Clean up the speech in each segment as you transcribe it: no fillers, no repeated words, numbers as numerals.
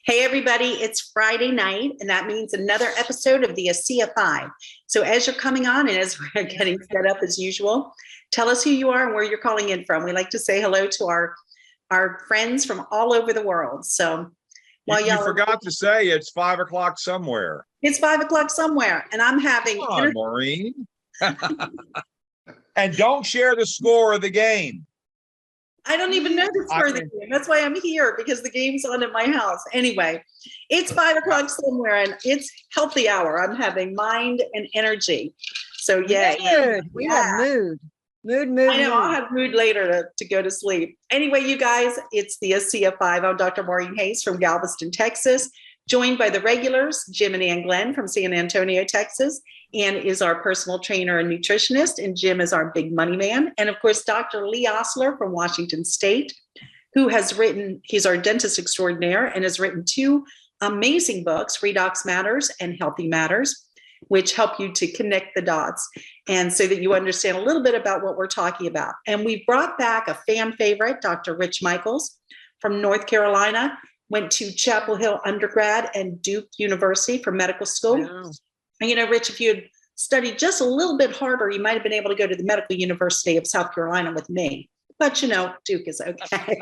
Hey, everybody, it's Friday night, and that means another episode of the Asea 5. So as you're coming on and as we're getting set up as usual, tell us who you are and where you're calling in from. We like to say hello to our friends from all over the world. So while you forgot to say it's 5 o'clock somewhere. It's 5 o'clock somewhere, and I'm having... Come on, Maureen. And don't share the score of the game. I don't even know the score of the game. That's why I'm here, because the game's on at my house. Anyway, it's 5 o'clock somewhere, and it's healthy hour. I'm having mind and energy. So yeah. We have mood. I know, I'll have mood later to go to sleep. Anyway, you guys, it's the Asea 5. I'm Dr. Maureen Hayes from Galveston, Texas, joined by the regulars, Jim and Ann Glenn from San Antonio, Texas. Ann is our personal trainer and nutritionist, and Jim is our big money man. And of course, Dr. Lee Osler from Washington State, who has written, he's our dentist extraordinaire and has written 2 amazing books, Redox Matters and Healthy Matters, which help you to connect the dots and so that you understand a little bit about what we're talking about. And we brought back a fan favorite, Dr. Rich Michaels from North Carolina, went to Chapel Hill undergrad and Duke University for medical school. Wow. And, you know, Rich, if you had studied just a little bit harder, you might have been able to go to the Medical University of South Carolina with me. But, you know, Duke is okay.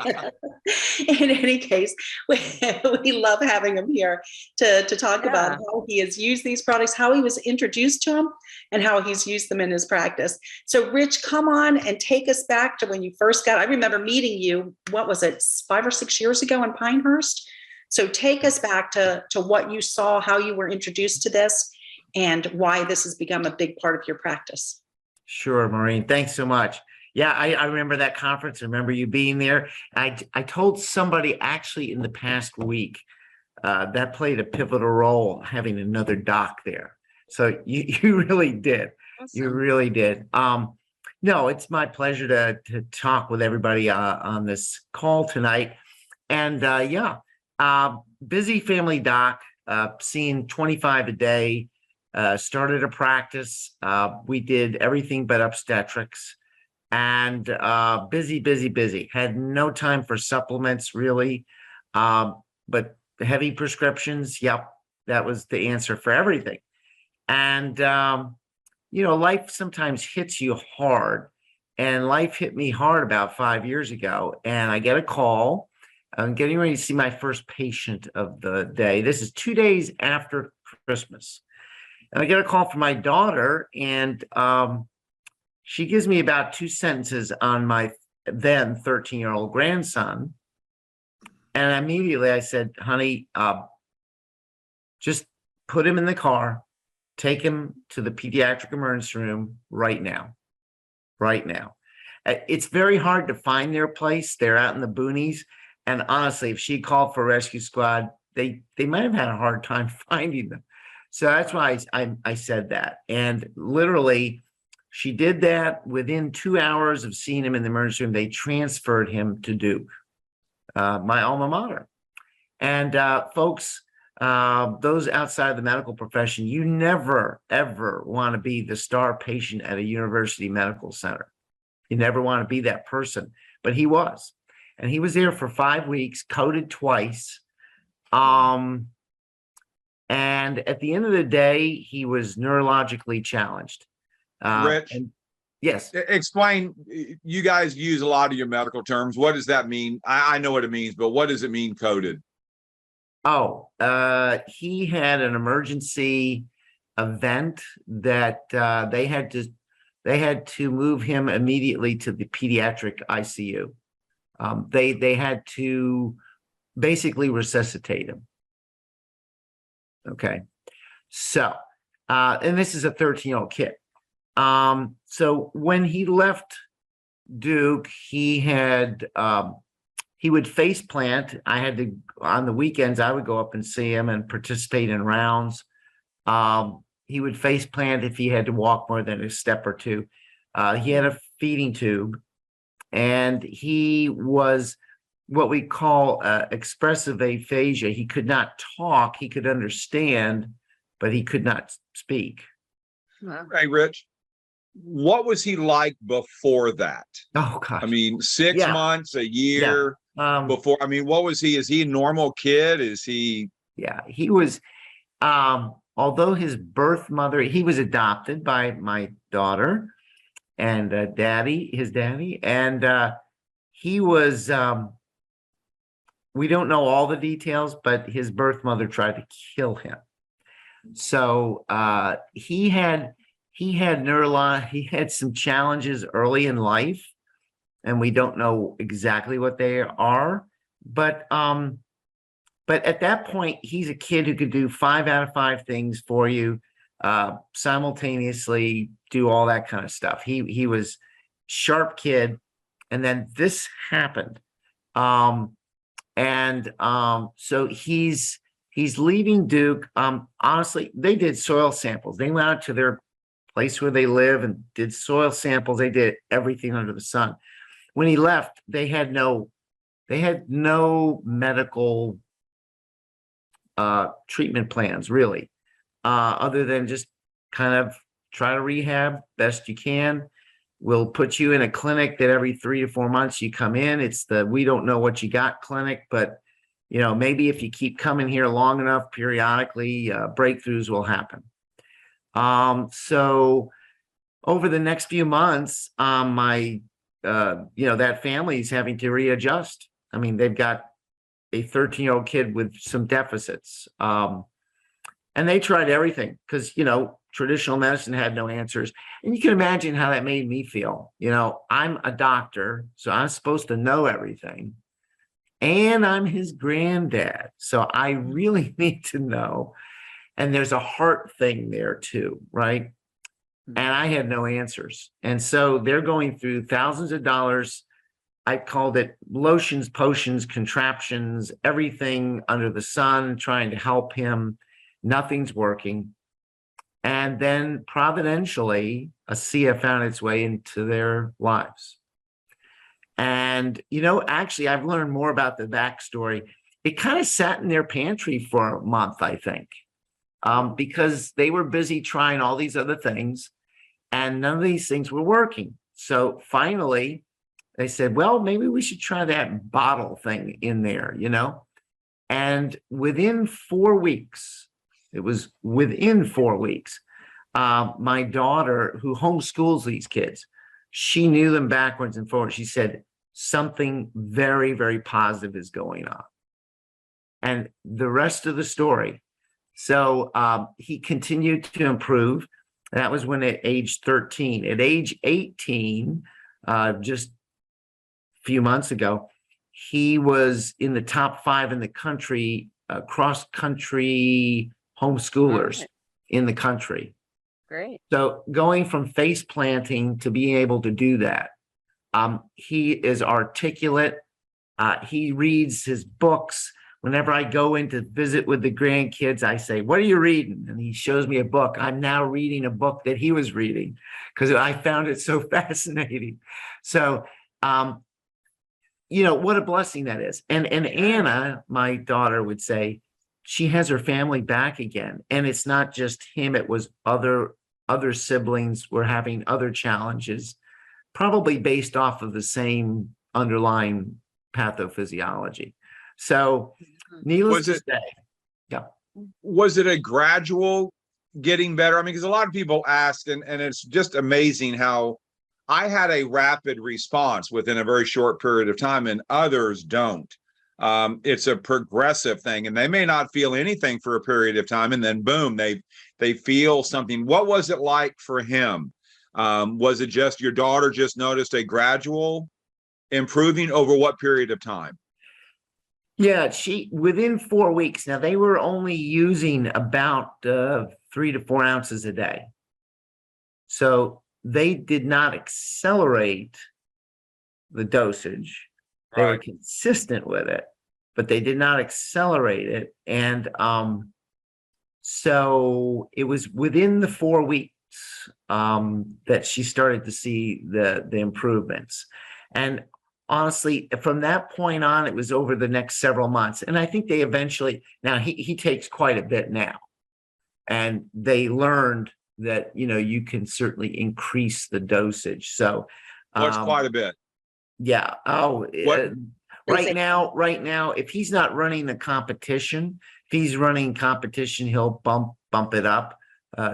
In any case, we love having him here to talk about how he has used these products, how he was introduced to them, and how he's used them in his practice. So, Rich, come on and take us back to when you first got, I remember meeting you, what was it, 5 or 6 years ago in Pinehurst? So take us back to what you saw, how you were introduced to this, and why this has become a big part of your practice. Sure, Maureen. Thanks so much. Yeah, I remember that conference. I remember you being there. I told somebody actually in the past week that played a pivotal role, having another doc there. So you really did. Awesome. You really did. No, it's my pleasure to talk with everybody on this call tonight. And busy family doc, seeing 25 a day. Started a practice. We did everything but obstetrics, and busy. Had no time for supplements really, but heavy prescriptions. Yep, that was the answer for everything. And life sometimes hits you hard, and life hit me hard about 5 years ago. And I get a call. I'm getting ready to see my first patient of the day. This is 2 days after Christmas. And I get a call from my daughter, and she gives me about 2 sentences on my then 13-year-old grandson. And immediately I said, honey, just put him in the car, take him to the pediatric emergency room right now. It's very hard to find their place. They're out in the boonies. And honestly, if she called for a rescue squad, they might have had a hard time finding them. So that's why I said that. And literally, she did that. Within 2 hours of seeing him in the emergency room, they transferred him to Duke, my alma mater. And folks, those outside of the medical profession, you never, ever want to be the star patient at a university medical center. You never want to be that person. But he was. And he was there for 5 weeks, coded twice. And at the end of the day, he was neurologically challenged. Rich, yes. Explain, you guys use a lot of your medical terms. What does that mean? I know what it means, but what does it mean coded? Oh, he had an emergency event that they had to move him immediately to the pediatric ICU. They had to basically resuscitate him. Okay. So, and this is a 13-year-old kid. So when he left Duke, he would face plant. I had to, on the weekends, I would go up and see him and participate in rounds. He would face plant if he had to walk more than a step or two. He had a feeding tube, and he was what we call expressive aphasia. He could not talk, he could understand, but he could not speak. Hey, Rich, what was he like before that? Oh, gosh. I mean, 6 months, a year? before? I mean, what was he? Is he a normal kid? Is he? Yeah, he was, although his birth mother, he was adopted by my daughter and his daddy, and he was, we don't know all the details, but his birth mother tried to kill him. So he had some challenges early in life, and we don't know exactly what they are, but at that point, he's a kid who could do 5 out of 5 things for you, simultaneously do all that kind of stuff. He was sharp kid, and then this happened. So he's leaving Duke. Honestly, they did soil samples. They went out to their place where they live and did soil samples. They did everything under the sun. When he left, they had no medical treatment plans, really, other than just kind of try to rehab best you can. We'll put you in a clinic that every 3 to 4 months you come in. It's the we don't know what you got clinic, but maybe if you keep coming here long enough, periodically, breakthroughs will happen. So over the next few months, that family is having to readjust. I mean, they've got a 13-year-old kid with some deficits. And they tried everything because, traditional medicine had no answers. And you can imagine how that made me feel. I'm a doctor, so I'm supposed to know everything. And I'm his granddad. So I really need to know. And there's a heart thing there too, right? And I had no answers. And so they're going through thousands of dollars. I called it lotions, potions, contraptions, everything under the sun, trying to help him. Nothing's working. And then providentially, Asea found its way into their lives. And, actually, I've learned more about the backstory. It kind of sat in their pantry for a month, I think, because they were busy trying all these other things, and none of these things were working. So finally, they said, well, maybe we should try that bottle thing in there, And within 4 weeks, it was within 4 weeks, my daughter, who homeschools these kids, she knew them backwards and forwards. She said, something very, very positive is going on. And the rest of the story. So he continued to improve. That was when at age 13. At age 18, just few months ago, he was in the top 5 in the country, cross-country homeschoolers in the country. Great. So going from face planting to being able to do that, he is articulate. He reads his books. Whenever I go in to visit with the grandkids, I say, what are you reading? And he shows me a book. I'm now reading a book that he was reading because I found it so fascinating. So, what a blessing that is. And Anna, my daughter, would say she has her family back again. And it's not just him. It was other siblings were having other challenges, probably based off of the same underlying pathophysiology. So needless to say, yeah. Was it a gradual getting better? I mean, because a lot of people ask, and it's just amazing how I had a rapid response within a very short period of time, and others don't. It's a progressive thing, and they may not feel anything for a period of time, and then boom, they feel something. What was it like for him? Was it just your daughter just noticed a gradual improving over what period of time? Yeah, within 4 weeks. Now they were only using about 3 to 4 ounces a day, so they did not accelerate the dosage. They were consistent with it, but they did not accelerate it. And so it was within the 4 weeks that she started to see the improvements. And honestly, from that point on, it was over the next several months. And I think they eventually, now he takes quite a bit now. And they learned that, you can certainly increase the dosage. So what's quite a bit? Yeah. Oh, Right now, if he's not running the competition, if he's running competition, he'll bump it up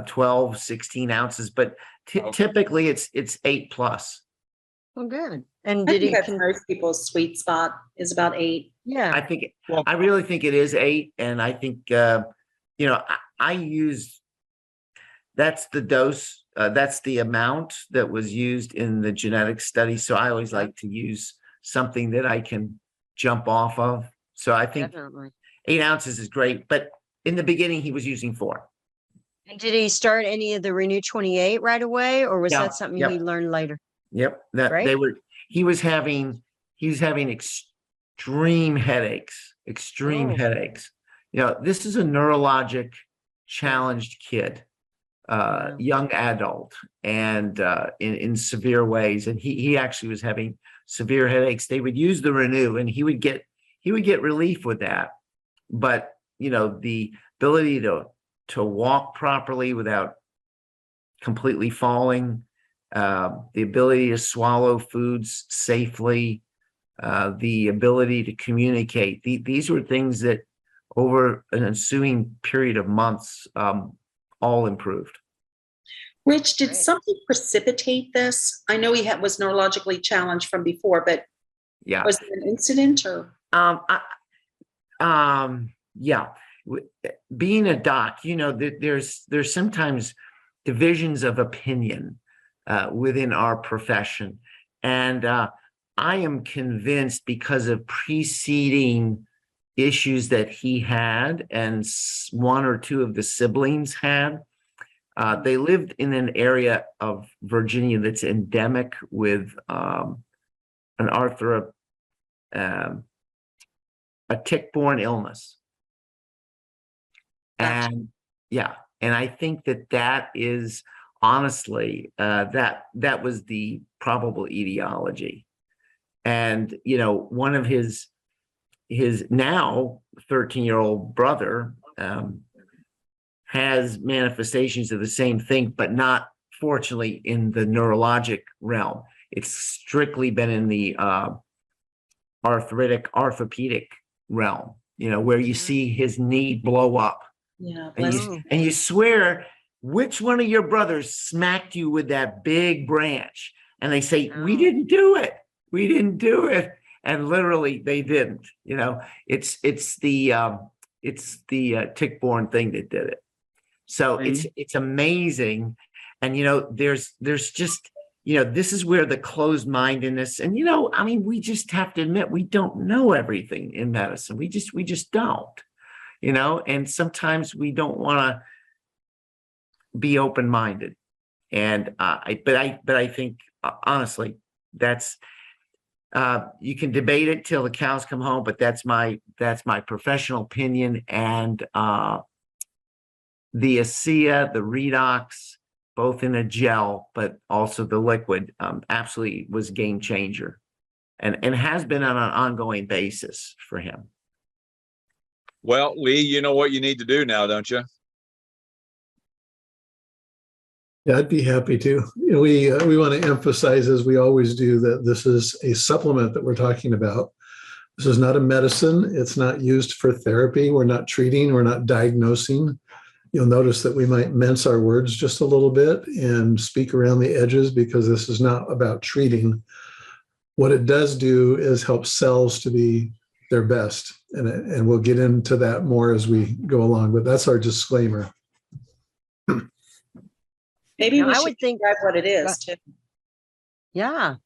12, 16 ounces, but typically it's 8+. Oh, good. And I did think he? that's most people's sweet spot is about 8. Yeah. I really think it is 8, and I think I use that's the dose, that's the amount that was used in the genetic study. So I always like to use something that I can jump off of. So I think Definitely. 8 ounces is great, but in the beginning he was using 4. And did he start any of the Renew 28 right away, or was Yeah, that something yep. he learned later? Yep, Right. he was having extreme headaches. Oh. This is a neurologic challenged kid, Yeah. young adult, and in severe ways. And he actually was having severe headaches. They would use the Renew, and he would get relief with that. But the ability to walk properly without completely falling, the ability to swallow foods safely, the ability to communicate. These were things that over an ensuing period of months all improved. Rich, did Right. something precipitate this? I know he was neurologically challenged from before, but Yeah. was it an incident or? Yeah. Being a doc, there's sometimes divisions of opinion within our profession. And I am convinced, because of preceding issues that he had and one or two of the siblings had, they lived in an area of Virginia that's endemic with a tick-borne illness. And I think that is honestly that was the probable etiology. And one of his now 13-year-old brother has manifestations of the same thing, but not fortunately in the neurologic realm. It's strictly been in the orthopedic realm, where you see his knee blow up. Yeah. And you swear, which one of your brothers smacked you with that big branch? And they say, we didn't do it. We didn't do it. And literally they didn't. It's the tick-borne thing that did it. So it's amazing. And there's just this is where the closed-mindedness, and we just have to admit, we don't know everything in medicine. We just don't. And sometimes we don't want to be open-minded. And but I think honestly, that's you can debate it till the cows come home, but that's my professional opinion. And the Asea, the Redox, both in a gel, but also the liquid, absolutely was a game changer, and has been on an ongoing basis for him. Well, Lee, you know what you need to do now, don't you? Yeah, I'd be happy to. We want to emphasize, as we always do, that this is a supplement that we're talking about. This is not a medicine. It's not used for therapy. We're not treating. We're not diagnosing. You'll notice that we might mince our words just a little bit and speak around the edges, because this is not about treating. What it does do is help cells to be their best. And we'll get into that more as we go along, but that's our disclaimer. Maybe Now, we I should would think- describe what it is too. Yeah.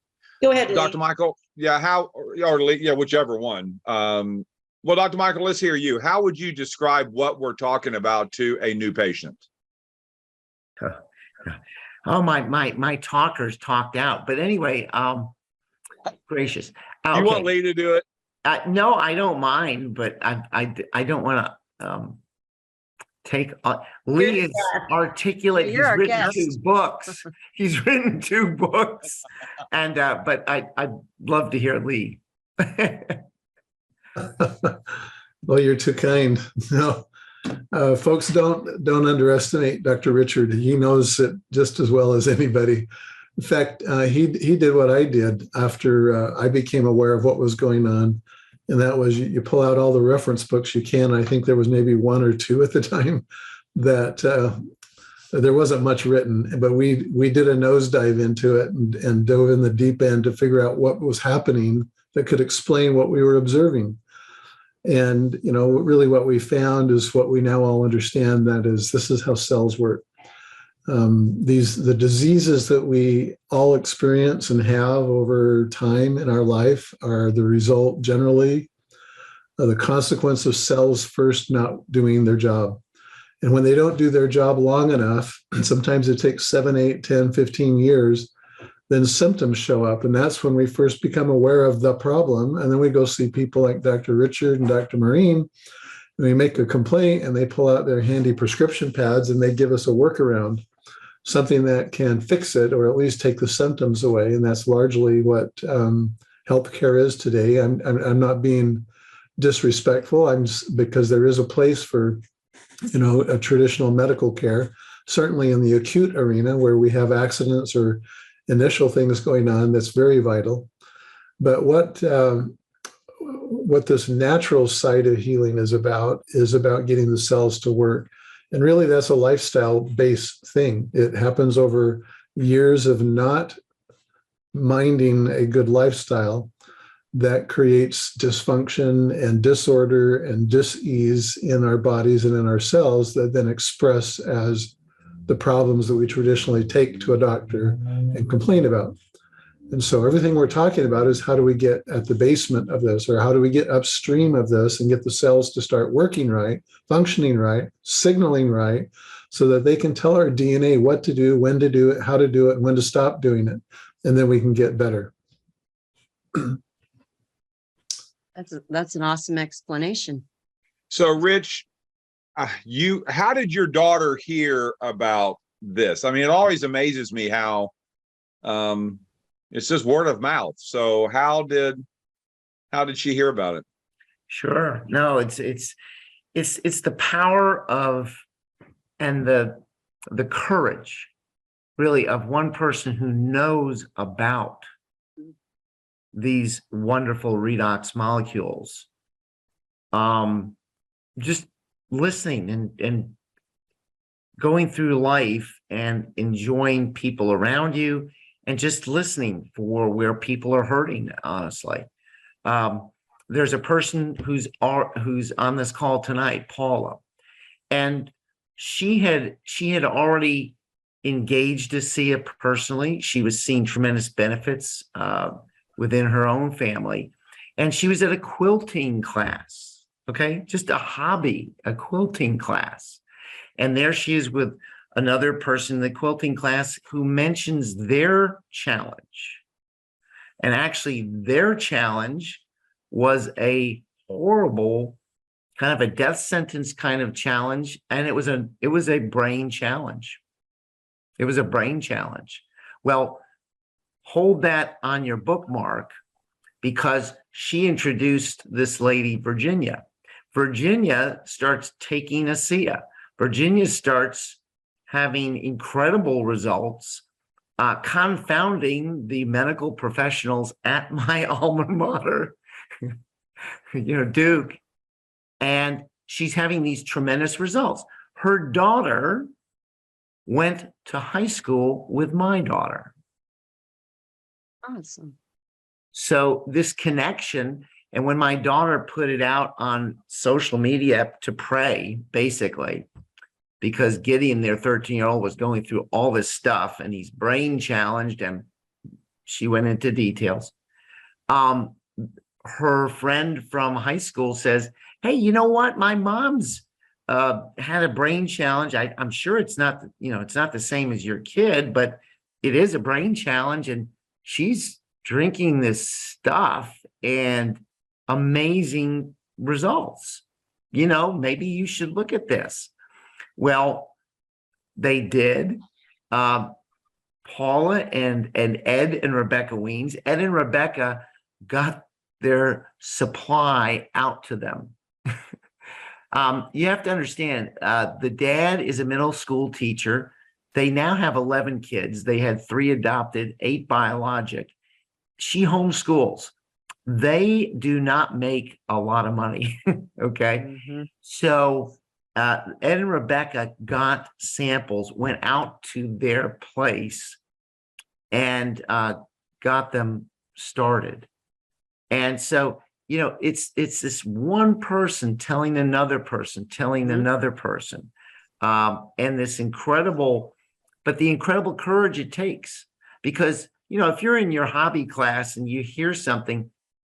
Go ahead, Lee. Dr. Michael, or Lee, whichever one. Well, Dr. Michael, let's hear you. How would you describe what we're talking about to a new patient? Oh, my talkers talked out. But anyway, gracious. You want Lee to do it? No, I don't mind, but I don't want to take. Lee is articulate. You're our He's written guest. 2 books. He's written 2 books, and but I'd love to hear Lee. Well, you're too kind. No, folks, don't underestimate Dr. Richard. He knows it just as well as anybody. In fact, he did what I did after I became aware of what was going on. And that was you pull out all the reference books you can. I think there was maybe one or two at the time that there wasn't much written, but we did a nosedive into it and dove in the deep end to figure out what was happening that could explain what we were observing. And, really what we found is what we now all understand, that is, this is how cells work. The diseases that we all experience and have over time in our life are the result generally of the consequence of cells first not doing their job. And when they don't do their job long enough, and sometimes it takes 7, 8, 10, 15 years, then symptoms show up. And that's when we first become aware of the problem. And then we go see people like Dr. Richard and Dr. Maureen, and we make a complaint and they pull out their handy prescription pads and they give us a workaround, something that can fix it or at least take the symptoms away. And that's largely what healthcare is today. I'm not being disrespectful. Because there is a place for, a traditional medical care, certainly in the acute arena where we have accidents or initial things going on, that's very vital. But what this natural side of healing is about getting the cells to work. And really, that's a lifestyle-based thing. It happens over years of not minding a good lifestyle that creates dysfunction and disorder and dis-ease in our bodies and in our cells that then express as the problems that we traditionally take to a doctor and complain about. And so everything we're talking about is how do we get at the basement of this, or how do we get upstream of this and get the cells to start working right, functioning right, signaling right, so that they can tell our DNA what to do, when to do it, how to do it, and when to stop doing it. And then we can get better. That's an awesome explanation. So, Rich, how did your daughter hear about this? I mean, it always amazes me how it's just word of mouth. So how did she hear about it? Sure. No, it's the power of, and the courage really of one person who knows about these wonderful redox molecules. Just listening and going through life and enjoying people around you and just listening for where people are hurting, honestly. There's a person who's on this call tonight, Paula, and she had already engaged Asea personally. She was seeing tremendous benefits within her own family. And she was at a quilting class, okay? Just a hobby, a quilting class. And there she is with another person in the quilting class who mentions their challenge. And actually their challenge was a horrible, kind of a death sentence kind of challenge. And it was a brain challenge. It was a brain challenge. Well, hold that on your bookmark, because she introduced this lady, Virginia. Virginia starts taking Asea. Virginia starts having incredible results, confounding the medical professionals at my alma mater, Duke. And she's having these tremendous results. Her daughter went to high school with my daughter. Awesome. So this connection, and when my daughter put it out on social media to pray, basically, because Gideon, their 13-year-old, was going through all this stuff and he's brain challenged, and she went into details. Her friend from high school says, hey, you know what? My mom's had a brain challenge. I'm sure it's not, it's not the same as your kid, but it is a brain challenge. And she's drinking this stuff and amazing results. Maybe you should look at this. Well, they did. Paula and Ed and Rebecca Weens. Ed and Rebecca got their supply out to them. You have to understand, the dad is a middle school teacher. They now have 11 kids. They had 3 adopted, 8 biologic. She homeschools. they do not make a lot of money. Okay. So Ed and Rebecca got samples, went out to their place and got them started. And so, it's this one person telling another person, telling another person, and this incredible courage it takes. Because, if you're in your hobby class and you hear something,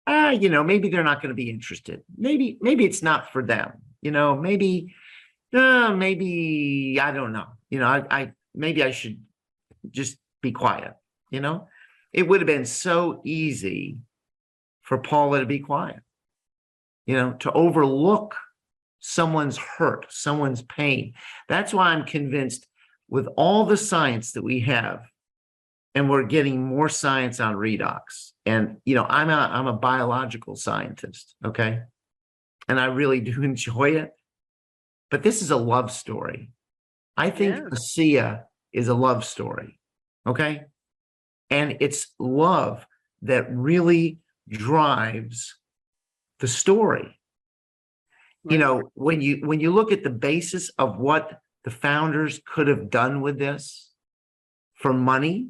maybe they're not going to be interested. Maybe it's not for them. Maybe I don't know. Maybe I should just be quiet. It would have been so easy for Paula to be quiet, to overlook someone's hurt, someone's pain. That's why I'm convinced with all the science that we have, and we're getting more science on redox. And, I'm a biological scientist. Okay. And I really do enjoy it, but this is a love story. I think Asea is a love story. Okay. And it's love that really drives the story. When you look at the basis of what the founders could have done with this for money,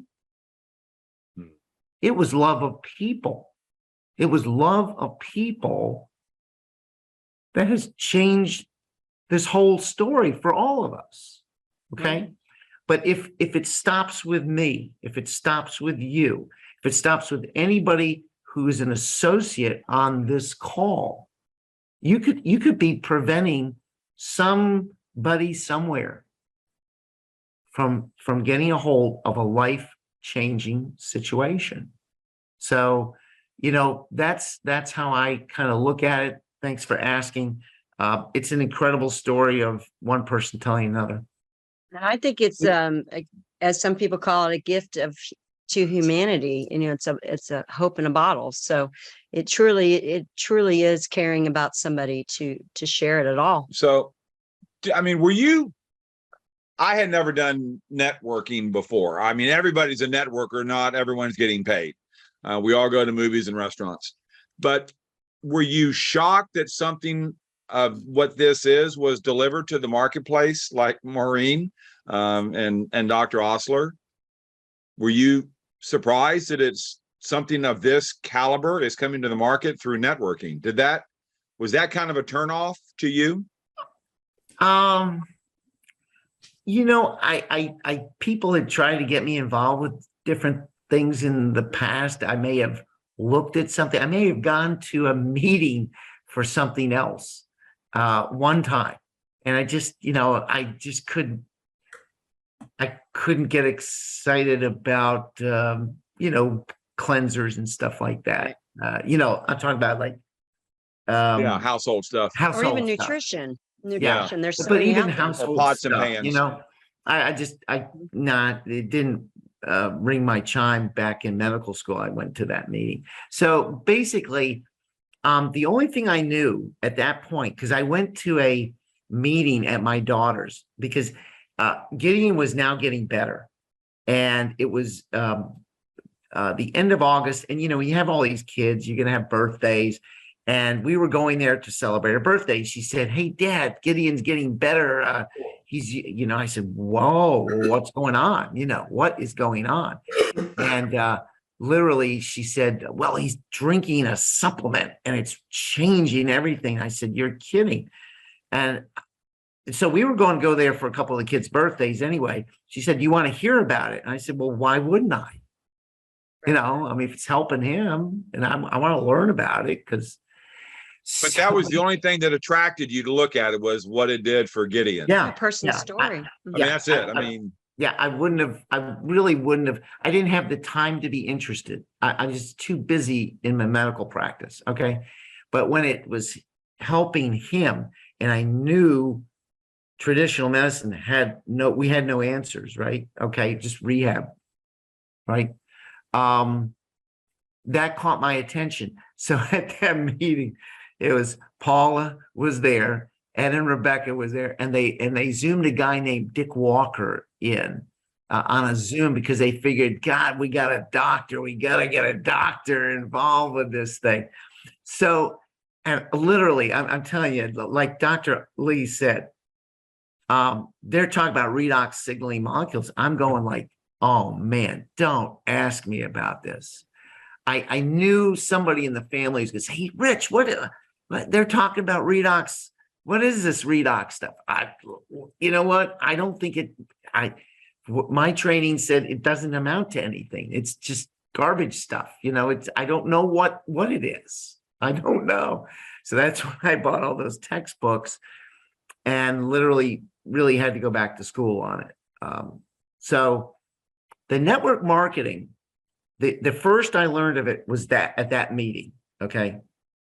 it was love of people. It was love of people that has changed this whole story for all of us. Okay. But if it stops with me, if it stops with you, if it stops with anybody who is an associate on this call, you could be preventing somebody somewhere from getting a hold of a life-changing situation. So, that's how I kind of look at it. Thanks for asking. It's an incredible story of one person telling another. I think it's as some people call it, a gift to humanity. It's a hope in a bottle. So it truly is caring about somebody to share it at all. So, I had never done networking before. Everybody's a networker, not everyone's getting paid. We all go to movies and restaurants. But were you shocked that something of what this was delivered to the marketplace, like Maureen and Dr. Osler? Were you surprised that it's something of this caliber is coming to the market through networking? Was that kind of a turnoff to you? People had tried to get me involved with different things in the past. I may have looked at something. I may have gone to a meeting for something else one time, and I couldn't get excited about cleansers and stuff like that. I'm talking about like household stuff, or even stuff. nutrition. Yeah. There's so but many even out there. household pots stuff, and pans. it didn't ring my chime back in medical school. I went to that meeting. So basically, the only thing I knew at that point, because I went to a meeting at my daughter's, because Gideon was now getting better, and it was the end of August. And you have all these kids, you're gonna have birthdays, and we were going there to celebrate her birthday. She said, "Hey, Dad, Gideon's getting better. I said, whoa, what's going on? What is going on?" And literally she said, "Well, he's drinking a supplement and it's changing everything." I said, "You're kidding." And so we were going to go there for a couple of the kids' birthdays anyway. She said, "Do you want to hear about it?" And I said, "Well, why wouldn't I? If it's helping him, and I want to learn about it." But that was the only thing that attracted you to look at it, was what it did for Gideon. Yeah. A person's story. That's it. I really wouldn't have. I didn't have the time to be interested. I was just too busy in my medical practice. Okay. But when it was helping him, and I knew traditional medicine we had no answers, right? Okay. Just rehab. Right. That caught my attention. So at that meeting, it was Paula was there, Ed and Rebecca was there, and they zoomed a guy named Dick Walker in, on a Zoom because they figured, God, we got a doctor. We got to get a doctor involved with this thing. So, and literally, I'm telling you, like Dr. Lee said, they're talking about redox signaling molecules. I'm going like, oh man, don't ask me about this. I knew somebody in the family was going to say, hey, Rich, what they're talking about redox. What is this redox stuff? You know what? I don't think my training said it doesn't amount to anything. It's just garbage stuff. I don't know what it is. I don't know. So that's when I bought all those textbooks and literally really had to go back to school on it. So the network marketing, the first I learned of it was that at that meeting. Okay.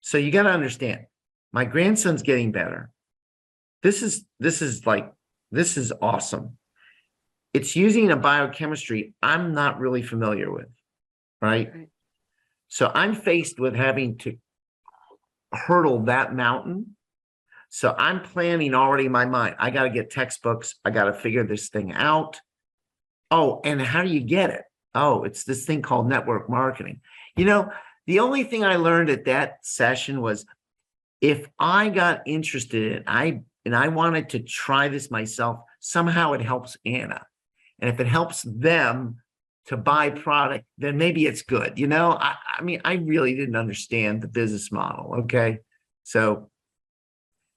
So you got to understand, my grandson's getting better. This is awesome. It's using a biochemistry I'm not really familiar with, right? So I'm faced with having to hurdle that mountain. So I'm planning already in my mind. I got to get textbooks. I got to figure this thing out. Oh, and how do you get it? Oh, it's this thing called network marketing. The only thing I learned at that session was if I got interested and I wanted to try this myself, somehow it helps Anna. And if it helps them to buy product, then maybe it's good. I mean, I really didn't understand the business model. Okay. So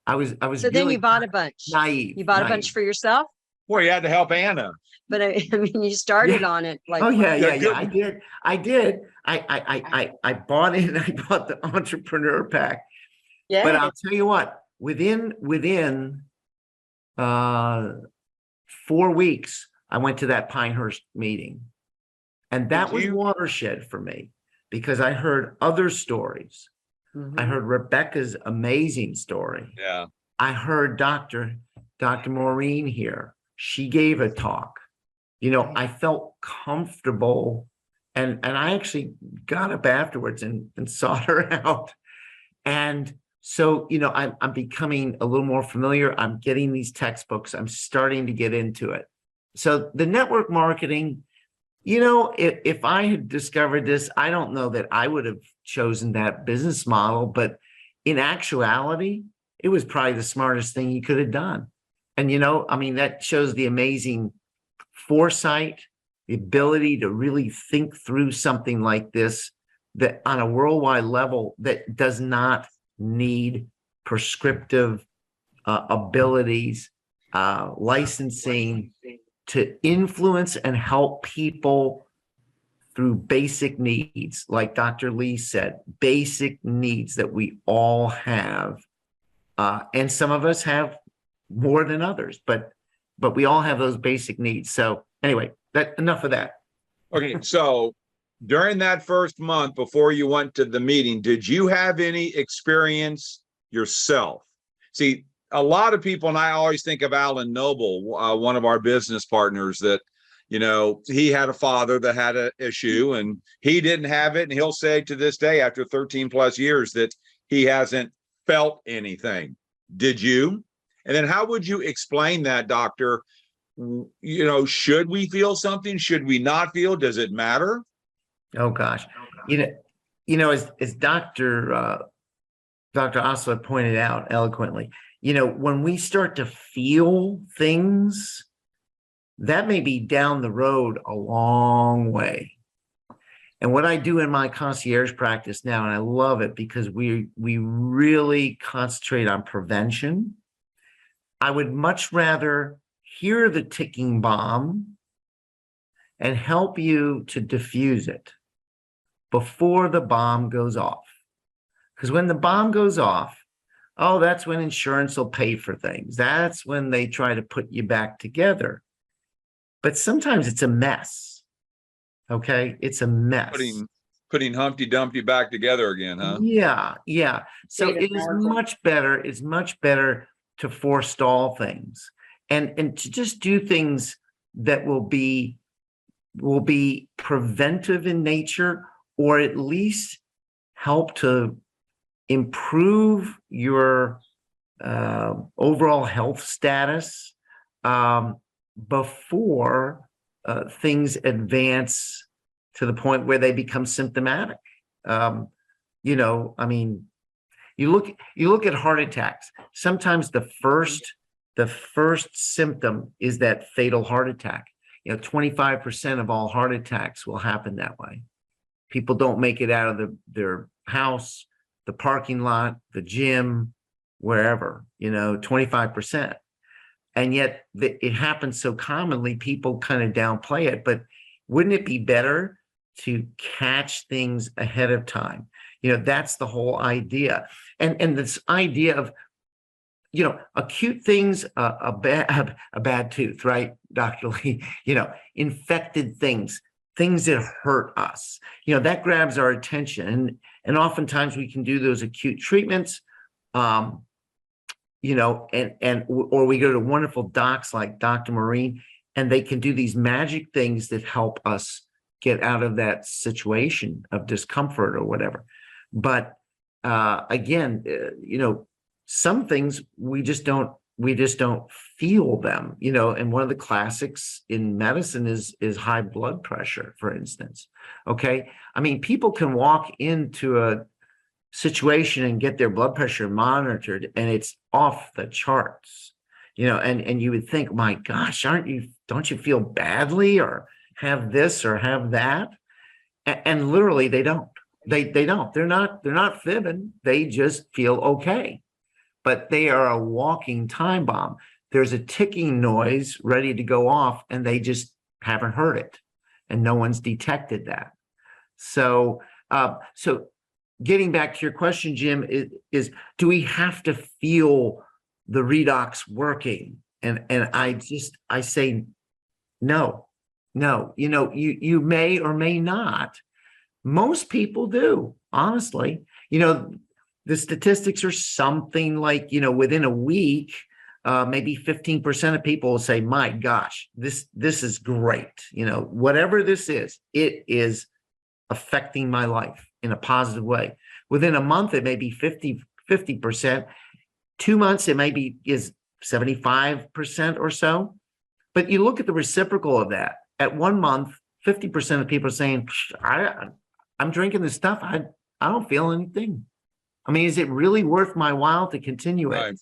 I was So really then you bought a bunch. naive. You bought a bunch for yourself, Boy, you had to help Anna. but I mean, you started on it like. Oh yeah. good. I did. I bought in. I bought the entrepreneur pack. Yeah. But I'll tell you what. Within 4 weeks, I went to that Pinehurst meeting, and that was watershed for me because I heard other stories. Mhm. I heard Rebecca's amazing story. Yeah. I heard Dr. Maureen here. She gave a talk. I felt comfortable, and I actually got up afterwards and sought her out. And so, I'm becoming a little more familiar. I'm getting these textbooks. I'm starting to get into it. So the network marketing, if I had discovered this, I don't know that I would have chosen that business model, but in actuality, it was probably the smartest thing you could have done. And, I mean, that shows the amazing foresight, the ability to really think through something like this, that on a worldwide level that does not need prescriptive abilities, licensing to influence and help people through basic needs. Like Dr. Lee said, basic needs that we all have. And some of us have more than others, but we all have those basic needs. So anyway, enough of that. Okay. So during that first month before you went to the meeting, did you have any experience yourself? See, a lot of people, and I always think of Alan Noble, one of our business partners, that, he had a father that had an issue and he didn't have it. And he'll say to this day, after 13 plus years, that he hasn't felt anything. Did you? And then how would you explain that, doctor? Should we feel something? Should we not feel? Does it matter? Oh gosh, as Dr. Osler pointed out eloquently, when we start to feel things, that may be down the road a long way. And what I do in my concierge practice now, and I love it because we really concentrate on prevention. I would much rather hear the ticking bomb and help you to diffuse it before the bomb goes off. Because when the bomb goes off, that's when insurance will pay for things. That's when they try to put you back together. But sometimes it's a mess. Okay? It's a mess. Putting Humpty Dumpty back together again, huh? Yeah. So it is much better to forestall things and to just do things that will be preventive in nature, or at least help to improve your overall health status before things advance to the point where they become symptomatic. You know, I mean, you look at heart attacks. Sometimes the first symptom is that fatal heart attack. You know, 25% of all heart attacks will happen that way. People don't make it out of their house, the parking lot, the gym, wherever, you know, 25%. And yet it happens so commonly, people kind of downplay it. But wouldn't it be better to catch things ahead of time? You know, that's the whole idea. And this idea of, you know, acute things, a bad tooth, right, Dr. Lee? You know, infected things that hurt us. You know, that grabs our attention. And oftentimes we can do those acute treatments, you know, or we go to wonderful docs like Dr. Maureen, and they can do these magic things that help us get out of that situation of discomfort or whatever. But again, you know, some things we just don't feel them, you know. And one of the classics in medicine is high blood pressure, for instance. Okay, I mean, people can walk into a situation and get their blood pressure monitored, and it's off the charts, you know. And you would think, my gosh, don't you feel badly or have this or have that? And literally, they don't. They don't. They're not fibbing. They just feel okay. But they are a walking time bomb. There's a ticking noise ready to go off, and they just haven't heard it, and no one's detected that. So, getting back to your question, Jim, is do we have to feel the redox working? And I say no. You know, you may or may not. Most people do, honestly. You know, the statistics are something like, you know, within a week, maybe 15% of people will say, my gosh, this is great. You know, whatever this is, it is affecting my life in a positive way. Within a month, it may be 50%. 2 months, it may be is 75% or so. But you look at the reciprocal of that. At 1 month, 50% of people are saying, I'm drinking this stuff. I don't feel anything. I mean, is it really worth my while to continue it? Right.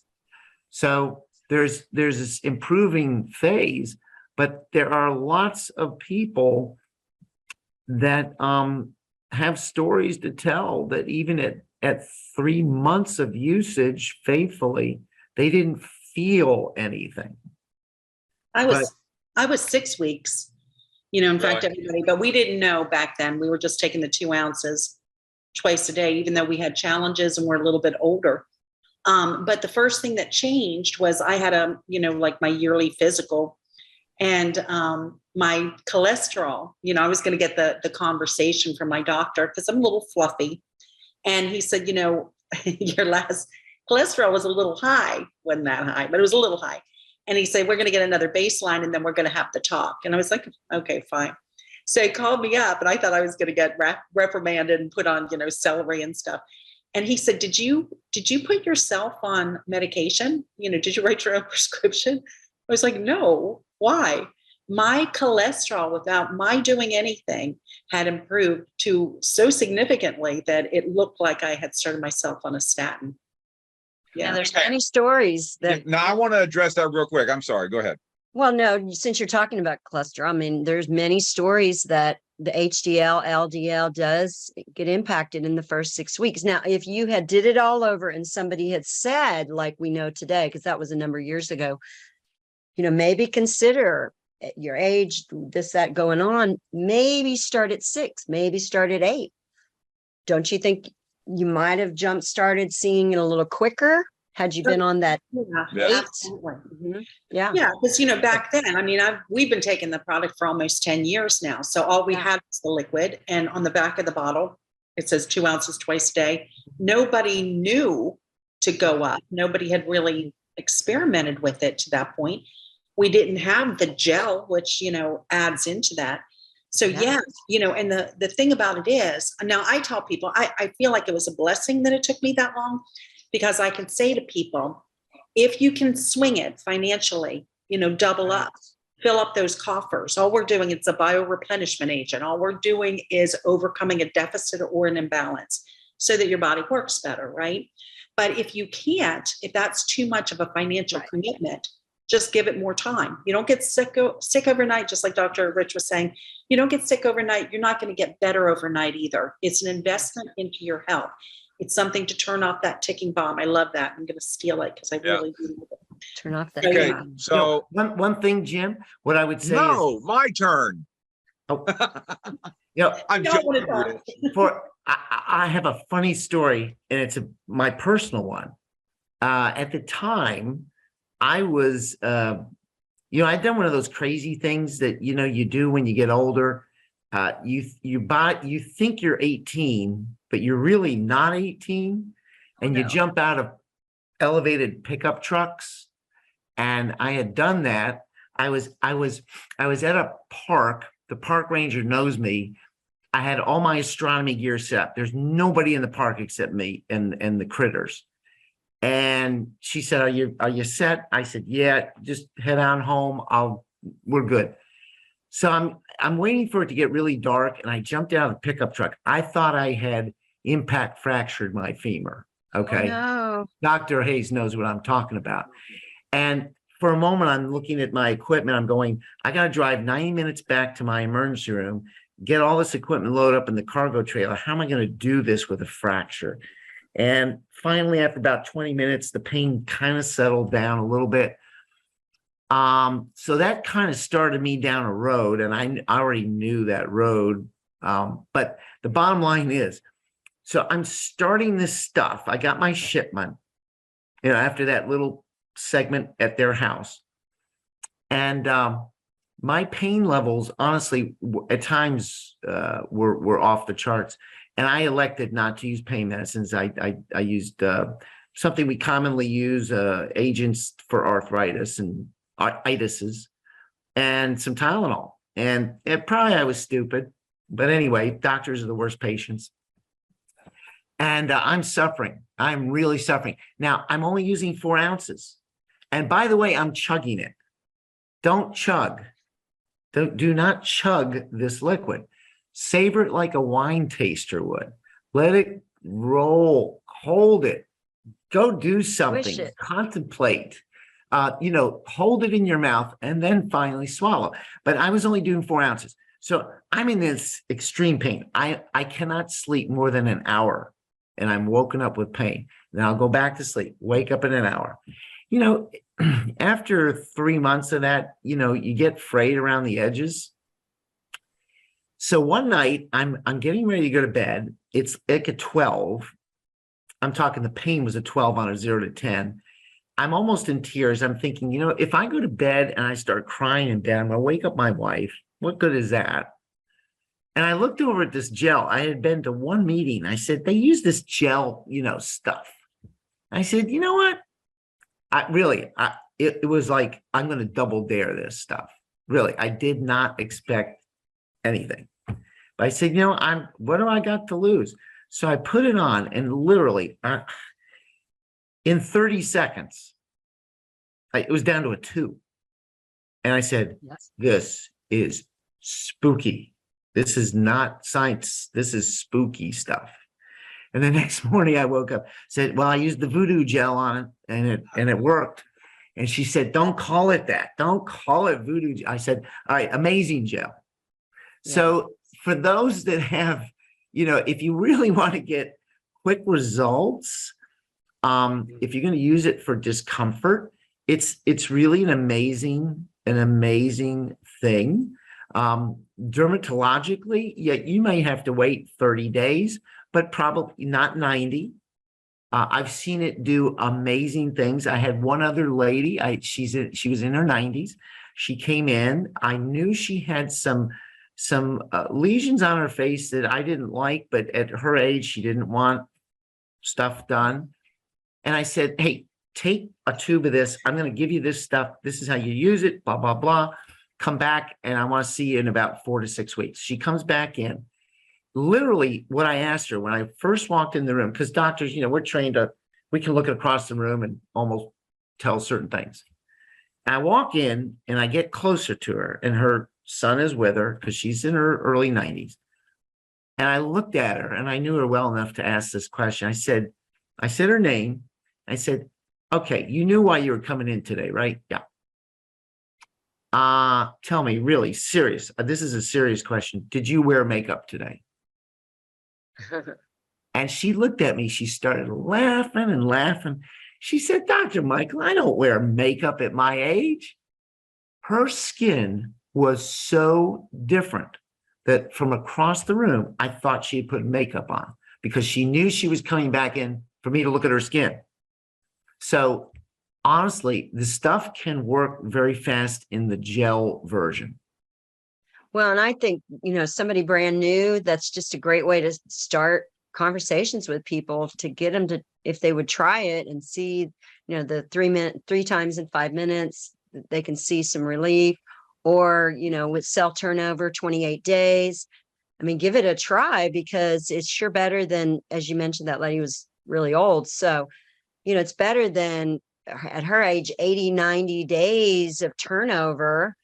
So there's this improving phase, but there are lots of people that have stories to tell that even at 3 months of usage faithfully, they didn't feel anything. I was 6 weeks, you know, in fact, everybody, but we didn't know back then. We were just taking the 2 ounces twice a day, even though we had challenges and we're a little bit older. But the first thing that changed was I had like my yearly physical, and my cholesterol, you know, I was going to get the conversation from my doctor because I'm a little fluffy. And he said, you know, your last cholesterol was a little high, wasn't that high, but it was a little high. And he said, we're going to get another baseline and then we're going to have to talk. And I was like, okay, fine. So he called me up, and I thought I was going to get reprimanded and put on, you know, celery and stuff. And he said, did you put yourself on medication? You know, did you write your own prescription? I was like, no, why? My cholesterol, without my doing anything, had improved to so significantly that it looked like I had started myself on a statin. Yeah, there's many stories that. Now, I want to address that real quick. I'm sorry. Go ahead. Well, no, since you're talking about cholesterol, I mean, there's many stories that the HDL, LDL does get impacted in the first 6 weeks. Now, if you had did it all over and somebody had said, like we know today, because that was a number of years ago, you know, maybe consider your age, this, that going on, maybe start at 6, maybe start at 8. Don't you think you might have jump started seeing it a little quicker had you been on that? Yeah, absolutely. Mm-hmm. Yeah. Yeah, because, you know, back then, I mean, we've been taking the product for almost 10 years now. So all we had was the liquid, and on the back of the bottle, it says 2 ounces twice a day. Nobody knew to go up. Nobody had really experimented with it to that point. We didn't have the gel, which, you know, adds into that. So yes, you know, and the thing about it is, now I tell people, I feel like it was a blessing that it took me that long, because I can say to people, if you can swing it financially, you know, double up, fill up those coffers. All we're doing, it's a bioreplenishment agent. All we're doing is overcoming a deficit or an imbalance so that your body works better, right? But if you can't, if that's too much of a financial commitment, just give it more time. You don't get sick overnight, just like Dr. Rich was saying. You don't get sick overnight. You're not going to get better overnight either. It's an investment into your health. It's something to turn off that ticking bomb. I love that. I'm going to steal it because I really do love it. Turn off that. Okay, bomb. so One thing, Jim, what I would say no, my turn. oh, you know, I'm You don't want to joking. talk. I have a funny story, and it's my personal one. At the time, I was, I'd done one of those crazy things that you do when you get older. You think you're 18, but you're really not 18, and you jump out of elevated pickup trucks. And I had done that. I was at a park. The park ranger knows me. I had all my astronomy gear set up. There's nobody in the park except me and the critters. And she said, "Are you set?" I said, "Yeah, just head on home. We're good." So I'm waiting for it to get really dark, and I jumped out of the pickup truck. I thought I had impact fractured my femur. Okay. Oh, no. Dr. Hayes knows what I'm talking about. And for a moment, I'm looking at my equipment. I'm going, I got to drive 90 minutes back to my emergency room, get all this equipment loaded up in the cargo trailer. How am I going to do this with a fracture? And finally, after about 20 minutes, the pain kind of settled down a little bit. So that kind of started me down a road, and I already knew that road. But the bottom line is, so I'm starting this stuff. I got my shipment, after that little segment at their house. And my pain levels, honestly, at times were off the charts. And I elected not to use pain medicines. I used something we commonly use, agents for arthritis and itises, and some Tylenol. And probably I was stupid. But anyway, doctors are the worst patients. And I'm suffering. I'm really suffering. Now, I'm only using 4 ounces. And by the way, I'm chugging it. Don't chug. Do not chug this liquid. Savor it like a wine taster would. Let it roll. Hold it. Go do something. it. Contemplate. Hold it in your mouth and then finally swallow. But I was only doing 4 ounces. So I'm in this extreme pain. I cannot sleep more than an hour. And I'm woken up with pain. Then I'll go back to sleep, wake up in an hour. After 3 months of that, you get frayed around the edges. So one night I'm getting ready to go to bed. It's like a 12. I'm talking the pain was a 12 on a 0 to 10. I'm almost in tears. I'm thinking, if I go to bed and I start crying in bed, I'm going to wake up my wife. What good is that? And I looked over at this gel. I had been to one meeting. I said, they use this gel, stuff. I said, you know what? It was like, I'm going to double dare this stuff. Really, I did not expect anything. But I said, what do I got to lose? So I put it on, and literally in 30 seconds, it was down to a 2. And I said, Yes. This is spooky. This is not science. This is spooky stuff. And the next morning I woke up, said, well, I used the voodoo gel on it and it worked. And she said, don't call it that. Don't call it voodoo gel. I said, all right, amazing gel. Yeah. So for those that have, if you really want to get quick results, if you're going to use it for discomfort, it's really an amazing thing. Dermatologically, you may have to wait 30 days, but probably not 90. I've seen it do amazing things. I had one other lady, she was in her 90s. She came in. I knew she had some lesions on her face that I didn't like, but at her age, she didn't want stuff done. And I said, hey, take a tube of this. I'm going to give you this stuff. This is how you use it, blah, blah, blah. Come back, and I want to see you in about 4 to 6 weeks. She comes back in. Literally, what I asked her when I first walked in the room, because doctors, we're trained we can look across the room and almost tell certain things. I walk in and I get closer to her, and her son is with her because she's in her early 90s. And I looked at her and I knew her well enough to ask this question. I said her name. I said, okay, you knew why you were coming in today, right? Yeah. Tell me, really serious. This is a serious question. Did you wear makeup today? And she looked at me. She started laughing and laughing. She said, Dr. Michael, I don't wear makeup at my age. Her skin was so different that from across the room, I thought she had put makeup on because she knew she was coming back in for me to look at her skin. So honestly, the stuff can work very fast in the gel version. Well, and I think, somebody brand new, that's just a great way to start conversations with people, to get them to, if they would try it and see, the 3 times in 5 minutes, they can see some relief. Or, with cell turnover, 28 days. I mean, give it a try, because it's sure better than, as you mentioned, that lady was really old. So, it's better than at her age, 80, 90 days of turnover.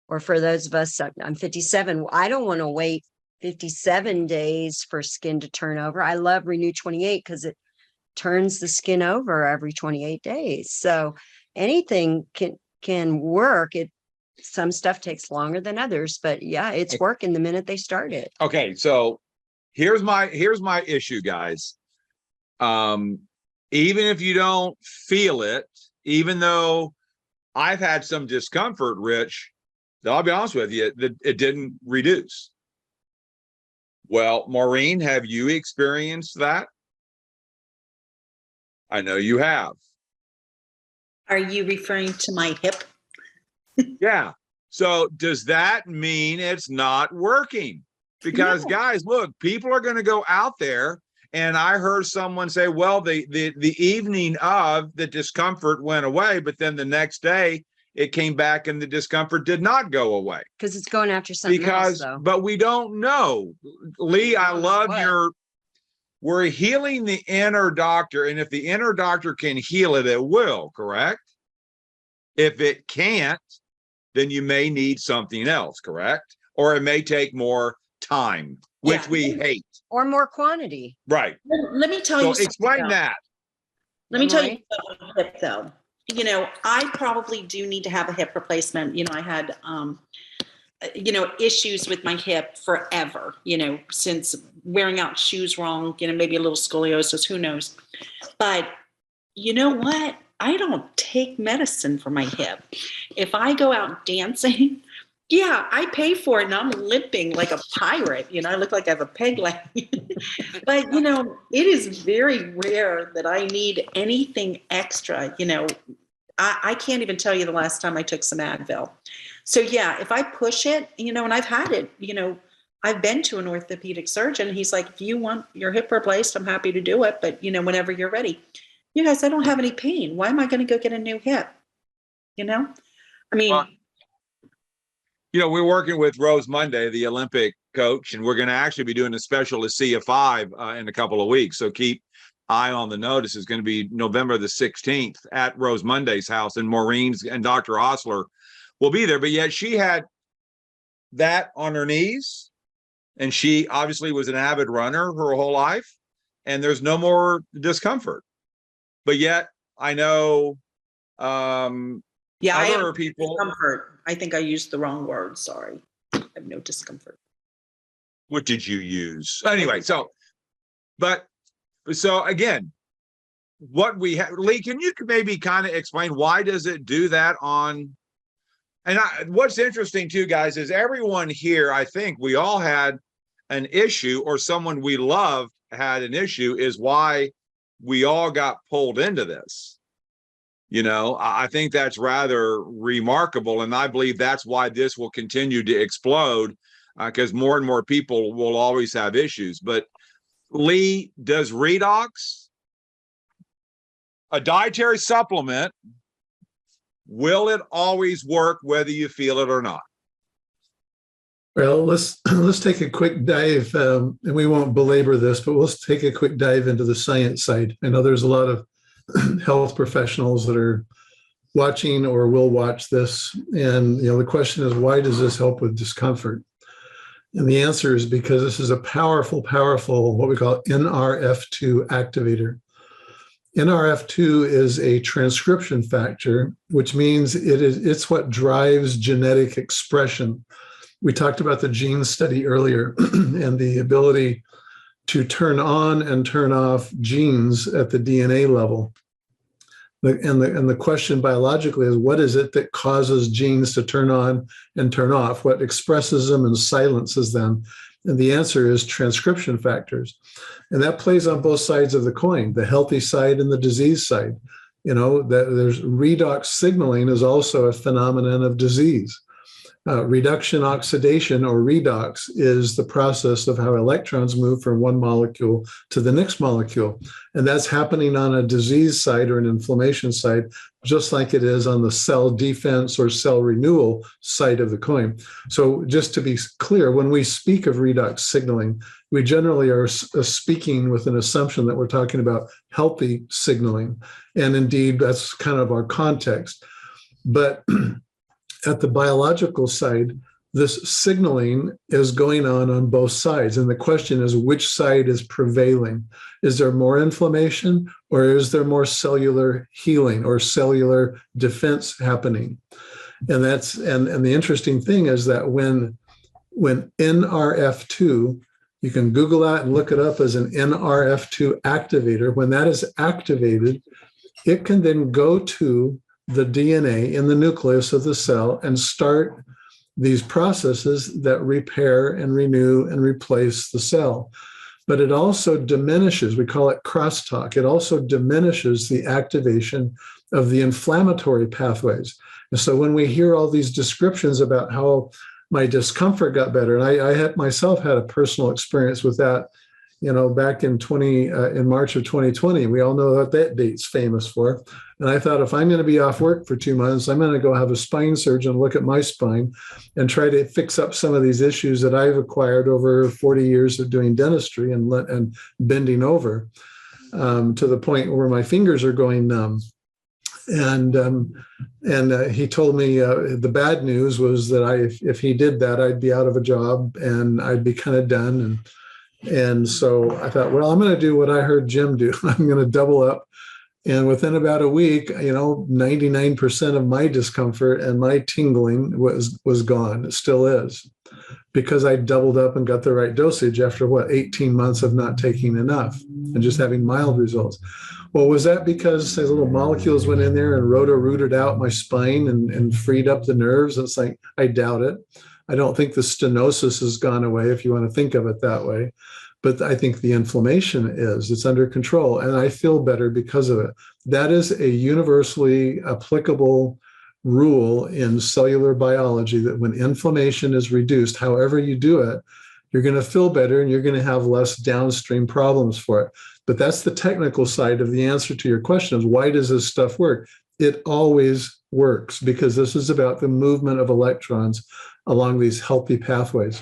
Or for those of us, I'm 57. I don't want to wait 57 days for skin to turn over. I love Renew 28 because it turns the skin over every 28 days. So anything can work. Some stuff takes longer than others, but yeah, it's working the minute they start it. Okay, so here's my issue, guys. Even if you don't feel it, even though I've had some discomfort, Rich, I'll be honest with you, that it didn't reduce. Well, Maureen, have you experienced that? I know you have. Are you referring to my hip? Yeah. So does that mean it's not working? Because guys, look, people are going to go out there, and I heard someone say, well, the evening of, the discomfort went away, but then the next day it came back and the discomfort did not go away. Because it's going after something else, though. But we don't know. Lee, I love we're healing the inner doctor, and if the inner doctor can heal it, it will, correct? If it can't, then you may need something else, correct? Or it may take more time, which we hate. Or more quantity. Right. Let me tell you something. Explain that. Let me tell you about the hip, though. I probably do need to have a hip replacement. I had, issues with my hip forever, since wearing out shoes wrong, maybe a little scoliosis, who knows. But you know what? I don't take medicine for my hip. If I go out dancing, I pay for it, and I'm limping like a pirate. I look like I have a peg leg. But, it is very rare that I need anything extra. I can't even tell you the last time I took some Advil. So, if I push it, and I've had it, I've been to an orthopedic surgeon. He's like, if you want your hip replaced, I'm happy to do it. But, whenever you're ready. You guys, I don't have any pain. Why am I going to go get a new hip? I mean, we're working with Rose Monday, the Olympic coach, and we're going to actually be doing a special Asea 5 in a couple of weeks. So keep eye on the notice. It's going to be November the 16th at Rose Monday's house, and Maureen's and Dr. Osler will be there. But yet she had that on her knees, and she obviously was an avid runner her whole life, and there's no more discomfort. But yet I know other people. Discomfort. I think I used the wrong word. Sorry. I have no discomfort. What did you use? Anyway, so again, what we have, Lee, can you maybe kind of explain why does it do that on? And what's interesting too, guys, is everyone here, I think we all had an issue, or someone we loved had an issue, is why we all got pulled into this. I think that's rather remarkable. And I believe that's why this will continue to explode, because more and more people will always have issues. But Lee, does Redox, a dietary supplement, will it always work whether you feel it or not? Well, let's take a quick dive, and we won't belabor this, but let's take a quick dive into the science side. I know there's a lot of health professionals that are watching or will watch this. And, the question is, why does this help with discomfort? And the answer is because this is a powerful, what we call NRF2 activator. NRF2 is a transcription factor, which means it's what drives genetic expression. We talked about the gene study earlier and the ability to turn on and turn off genes at the DNA level. And the question biologically is, what is it that causes genes to turn on and turn off? What expresses them and silences them? And the answer is transcription factors. And that plays on both sides of the coin, the healthy side and the disease side. That there's redox signaling is also a phenomenon of disease. Reduction oxidation, or redox, is the process of how electrons move from one molecule to the next molecule. And that's happening on a disease side or an inflammation side, just like it is on the cell defense or cell renewal side of the coin. So just to be clear, when we speak of redox signaling, we generally are speaking with an assumption that we're talking about healthy signaling. And indeed, that's kind of our context. But at the biological side, this signaling is going on both sides. And the question is, which side is prevailing? Is there more inflammation, or is there more cellular healing or cellular defense happening? And the interesting thing is that when NRF2, you can Google that and look it up as an NRF2 activator. When that is activated, it can then go to the DNA in the nucleus of the cell and start these processes that repair and renew and replace the cell. But it also diminishes, we call it crosstalk, it also diminishes the activation of the inflammatory pathways. And so when we hear all these descriptions about how my discomfort got better, and I had myself had a personal experience with that, back in March of 2020. We all know what that date's famous for. And I thought, if I'm going to be off work for 2 months, I'm going to go have a spine surgeon look at my spine and try to fix up some of these issues that I've acquired over 40 years of doing dentistry and bending over to the point where my fingers are going numb. And he told me the bad news was that if he did that, I'd be out of a job and I'd be kind of done. And so I thought, well, I'm going to do what I heard Jim do. I'm going to double up. And within about a week, 99% of my discomfort and my tingling was gone. It still is, because I doubled up and got the right dosage after 18 months of not taking enough and just having mild results. Well, was that because those little molecules went in there and roto-rooted out my spine and freed up the nerves? It's like, I doubt it. I don't think the stenosis has gone away, if you want to think of it that way. But I think the inflammation it's under control, and I feel better because of it. That is a universally applicable rule in cellular biology, that when inflammation is reduced, however you do it, you're going to feel better and you're going to have less downstream problems for it. But that's the technical side of the answer to your question, is why does this stuff work? It always works, because this is about the movement of electrons along these healthy pathways.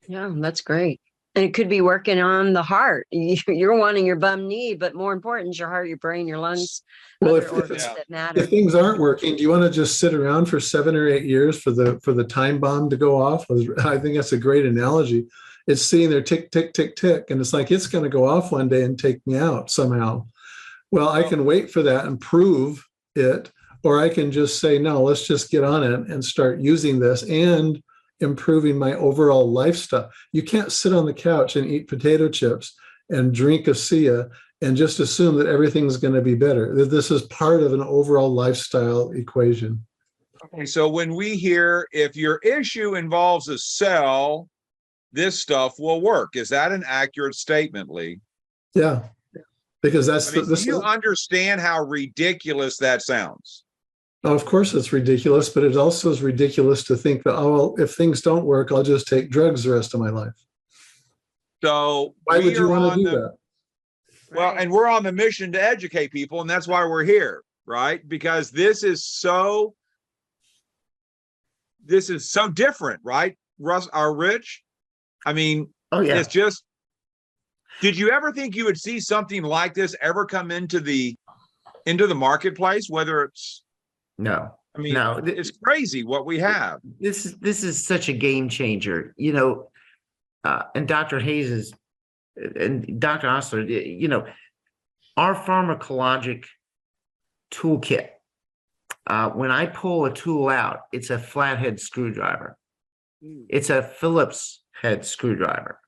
Yeah, that's great. And it could be working on the heart. You're wanting your bum knee, but more important is your heart, your brain, your lungs, well, other organs that matter. If things aren't working, do you want to just sit around for 7 or 8 years for the time bomb to go off? I think that's a great analogy. It's sitting there tick, tick, tick, tick. And it's like, it's going to go off one day and take me out somehow. Well, I can wait for that and prove it, or I can just say, no, let's just get on it and start using this and improving my overall lifestyle. You can't sit on the couch and eat potato chips and drink Asea and just assume that everything's going to be better. This is part of an overall lifestyle equation. Okay, so when we hear, if your issue involves a cell, this stuff will work. Is that an accurate statement, Lee? Yeah, because do you understand how ridiculous that sounds? Of course it's ridiculous, but it also is ridiculous to think that, oh, well, if things don't work, I'll just take drugs the rest of my life. So why would you want to do that? Well, and we're on the mission to educate people, and that's why we're here, right? Because this is so different, right? Russ, Rich? I mean, oh yeah, it's just, did you ever think you would see something like this ever come into the into the marketplace, whether it's, No, I mean, no. it's crazy what we have. This is such a game changer, you know, and Dr. Hayes is, and Dr. Osler, you know, our pharmacologic toolkit, when I pull a tool out, it's a flathead screwdriver. It's a Phillips head screwdriver,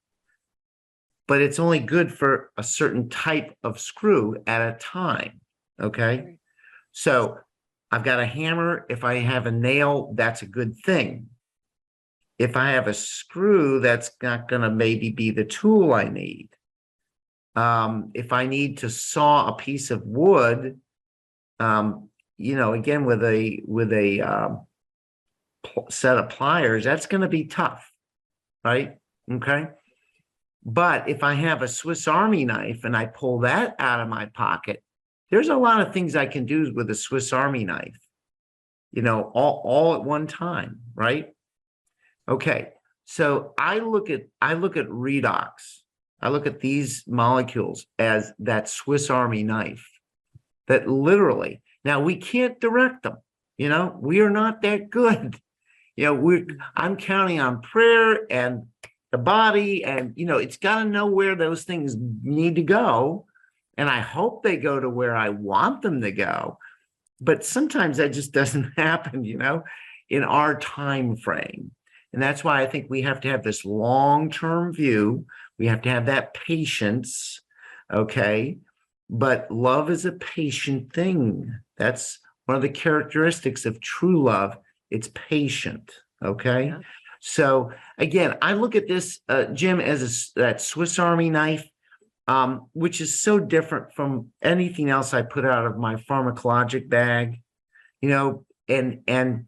but it's only good for a certain type of screw at a time. Okay. So I've got a hammer. If I have a nail, that's a good thing. If I have a screw, that's not going to maybe be the tool I need. If I need to saw a piece of wood, you know, again, with a set of pliers, that's going to be tough, right? Okay. But if I have a Swiss Army knife and I pull that out of my pocket, there's a lot of things I can do with a Swiss Army knife, you know, all at one time, right? Okay. So I look at Redox. I look at these molecules as that Swiss Army knife that literally, now we can't direct them, you know, we are not that good. You know, I'm counting on prayer and the body, and, you know, it's got to know where those things need to go. And I hope they go to where I want them to go. But sometimes that just doesn't happen, you know, in our time frame. And that's why I think we have to have this long-term view. We have to have that patience, okay? But love is a patient thing. That's one of the characteristics of true love. It's patient, okay? Yeah. So again, I look at this, Jim, as that Swiss Army knife, which is so different from anything else I put out of my pharmacologic bag, you know, and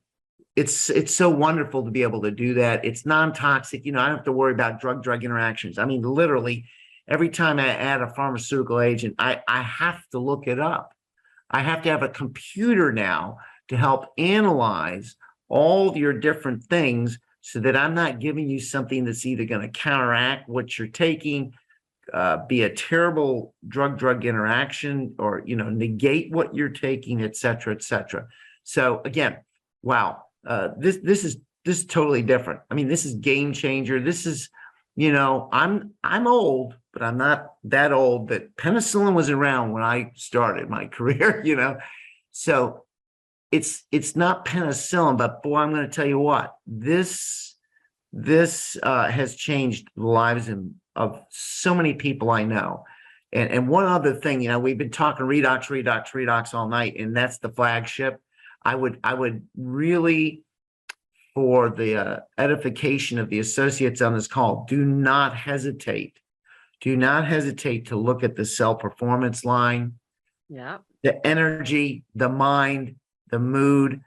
it's so wonderful to be able to do that. It's non-toxic, you know, I don't have to worry about drug-drug interactions. I mean, literally, every time I add a pharmaceutical agent, I have to look it up. I have to have a computer now to help analyze all your different things so that I'm not giving you something that's either going to counteract what you're taking, be a terrible drug-drug interaction, or, you know, negate what you're taking, et cetera, et cetera. So again, wow, this is totally different. I mean, this is game changer. This is, you know, I'm old, but I'm not that old that penicillin was around when I started my career, you know. So it's not penicillin, but boy, I'm going to tell you what, this has changed the lives of so many people I know. And one other thing, you know, we've been talking Redox all night, and that's the flagship. I would really, for the edification of the associates on this call, do not hesitate. Do not hesitate to look at the cell performance line. Yeah. The energy, the mind, the mood.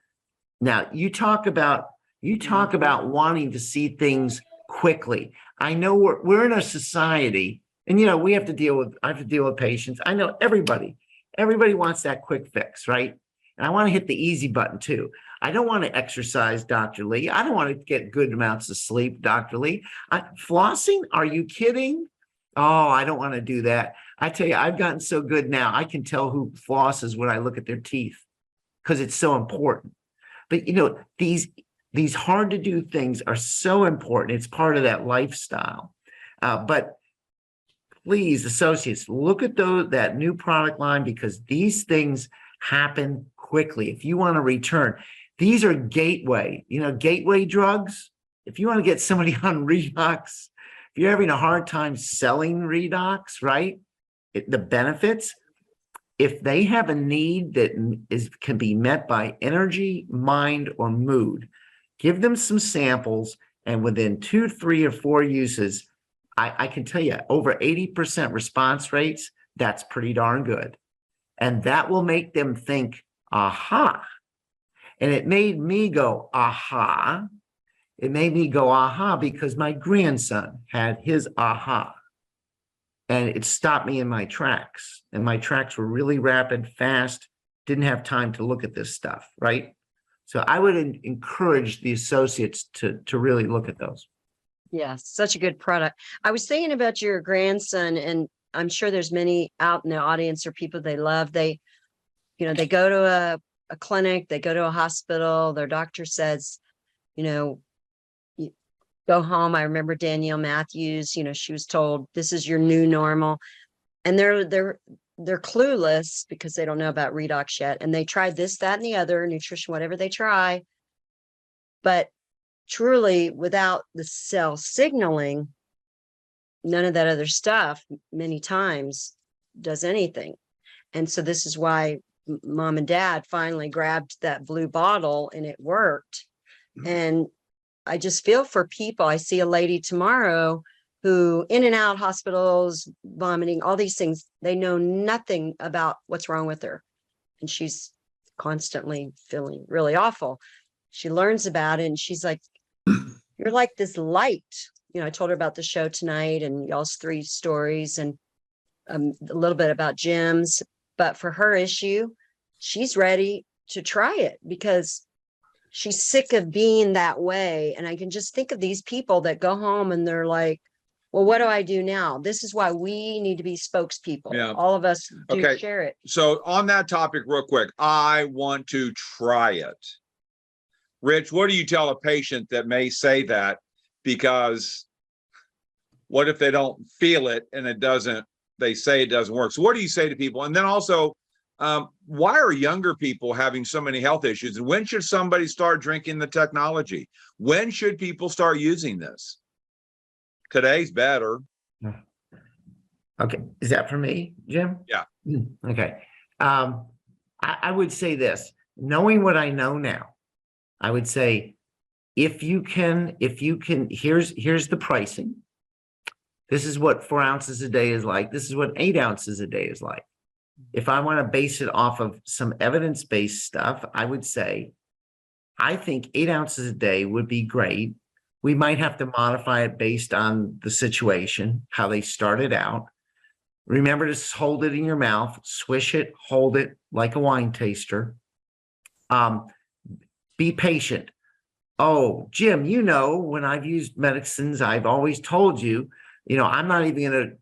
Now, you talk about wanting to see things quickly. I know we're in a society, and, you know, I have to deal with patients. I know everybody wants that quick fix, right? And I want to hit the easy button too. I don't want to exercise, Dr. Lee. I don't want to get good amounts of sleep, Dr. Lee. Flossing? Are you kidding? Oh, I don't want to do that. I tell you, I've gotten so good now. I can tell who flosses when I look at their teeth, because it's so important. But, you know, these hard to do things are so important. It's part of that lifestyle. But please, associates, look at that new product line, because these things happen quickly. If you want to return, these are gateway drugs. If you want to get somebody on Redox, if you're having a hard time selling Redox, right? The benefits, if they have a need that can be met by energy, mind, or mood, give them some samples, and within 2, 3, or 4 uses, I can tell you, over 80% response rates, that's pretty darn good. And that will make them think, aha. And it made me go, aha. It made me go, aha, because my grandson had his aha. And it stopped me in my tracks. And my tracks were really rapid, fast, didn't have time to look at this stuff, right? So I would encourage the associates to really look at those. Yeah, such a good product. I was thinking about your grandson, and I'm sure there's many out in the audience or people they love. they go to a clinic, they go to a hospital, their doctor says, you go home. I remember Danielle Matthews, she was told this is your new normal. And they're clueless because they don't know about Redox yet. And they tried this, that, and the other, nutrition, whatever they try. But truly, without the cell signaling, none of that other stuff many times does anything. And so this is why mom and dad finally grabbed that blue bottle and it worked. And I just feel for people. I see a lady tomorrow who in and out hospitals, vomiting, all these things. They know nothing about what's wrong with her. And she's constantly feeling really awful. She learns about it and she's like, you're like this light. I told her about the show tonight and y'all's 3 stories and a little bit about Jim's. But for her issue, she's ready to try it because she's sick of being that way. And I can just think of these people that go home and they're like, well, what do I do now? This is why we need to be spokespeople. Yeah. All of us do Okay. share it. So on that topic, real quick, I want to try it. Rich, what do you tell a patient that may say that? Because what if they don't feel it and they say it doesn't work? So what do you say to people? And then also, why are younger people having so many health issues? And when should somebody start drinking the technology? When should people start using this? Today's better. Okay. Is that for me, Jim? Yeah. Okay. I would say this, knowing what I know now, I would say, if you can, here's the pricing. This is what 4 ounces a day is like. This is what 8 ounces a day is like. If I want to base it off of some evidence-based stuff, I would say, I think 8 ounces a day would be great. We might have to modify it based on the situation, how they started out. Remember to hold it in your mouth, swish it, hold it like a wine taster. Be patient. Oh, Jim, when I've used medicines, I've always told you, I'm not even going to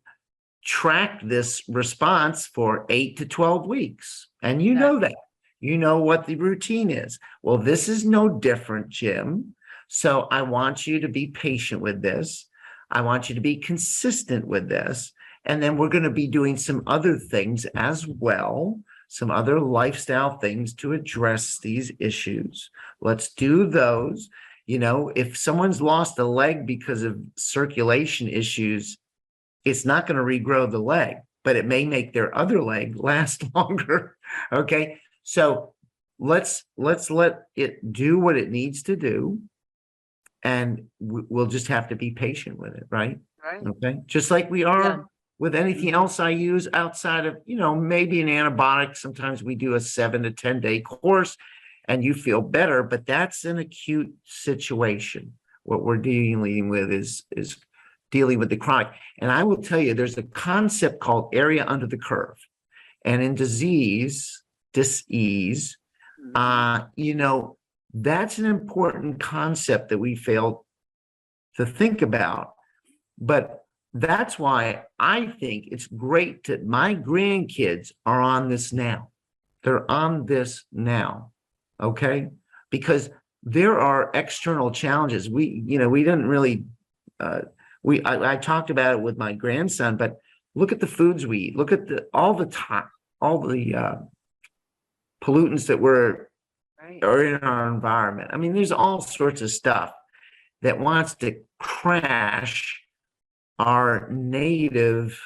track this response for 8 to 12 weeks. And you know that. You know what the routine is. Well, this is no different, Jim. So I want you to be patient with this. I want you to be consistent with this. And then we're going to be doing some other things as well, some other lifestyle things to address these issues. Let's do those. If someone's lost a leg because of circulation issues, it's not going to regrow the leg, but it may make their other leg last longer. Okay. So let's let it do what it needs to do. And we'll just have to be patient with it, right? Right. Okay. Just like we are with anything else I use outside of, maybe an antibiotic. Sometimes we do a 7 to 10 day course and you feel better, but that's an acute situation. What we're dealing with is dealing with the chronic. And I will tell you, there's a concept called area under the curve. And in dis-ease, that's an important concept that we fail to think about. But that's why I think it's great that my grandkids are on this now. They're on this now, okay? Because there are external challenges. We didn't really, I talked about it with my grandson, but look at the foods we eat. Look at all the pollutants that are in our environment. I mean, there's all sorts of stuff that wants to crash our native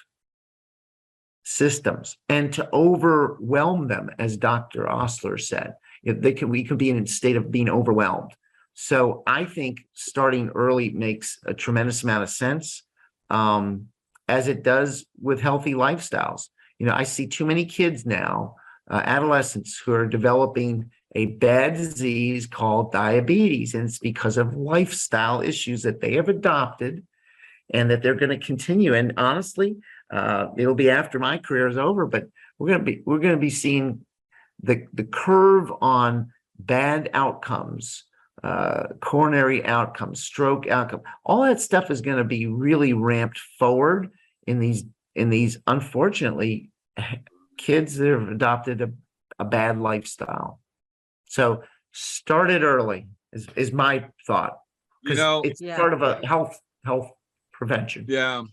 systems and to overwhelm them, as Dr. Osler said. We can be in a state of being overwhelmed. So I think starting early makes a tremendous amount of sense, as it does with healthy lifestyles. I see too many kids now, adolescents, who are developing a bad disease called diabetes, and it's because of lifestyle issues that they have adopted and that they're going to continue. And honestly, it'll be after my career is over, but we're going to be seeing the curve on bad outcomes, coronary outcomes, stroke outcome. All that stuff is going to be really ramped forward in these unfortunately kids that have adopted a bad lifestyle. So start it early is my thought. You Because know, it's Yeah. part of a health prevention. yeah.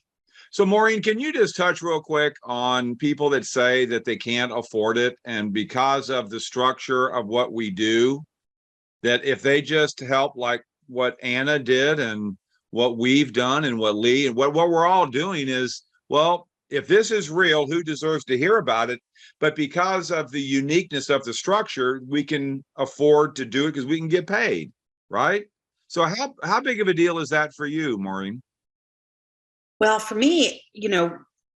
So Maureen, can you just touch real quick on people that say that they can't afford it, and because of the structure of what we do, that if they just help like what Anna did and what we've done and what Lee and what we're all doing is, well, if this is real, who deserves to hear about it? But because of the uniqueness of the structure, we can afford to do it because we can get paid, right? So how big of a deal is that for you, Maureen? Well, for me,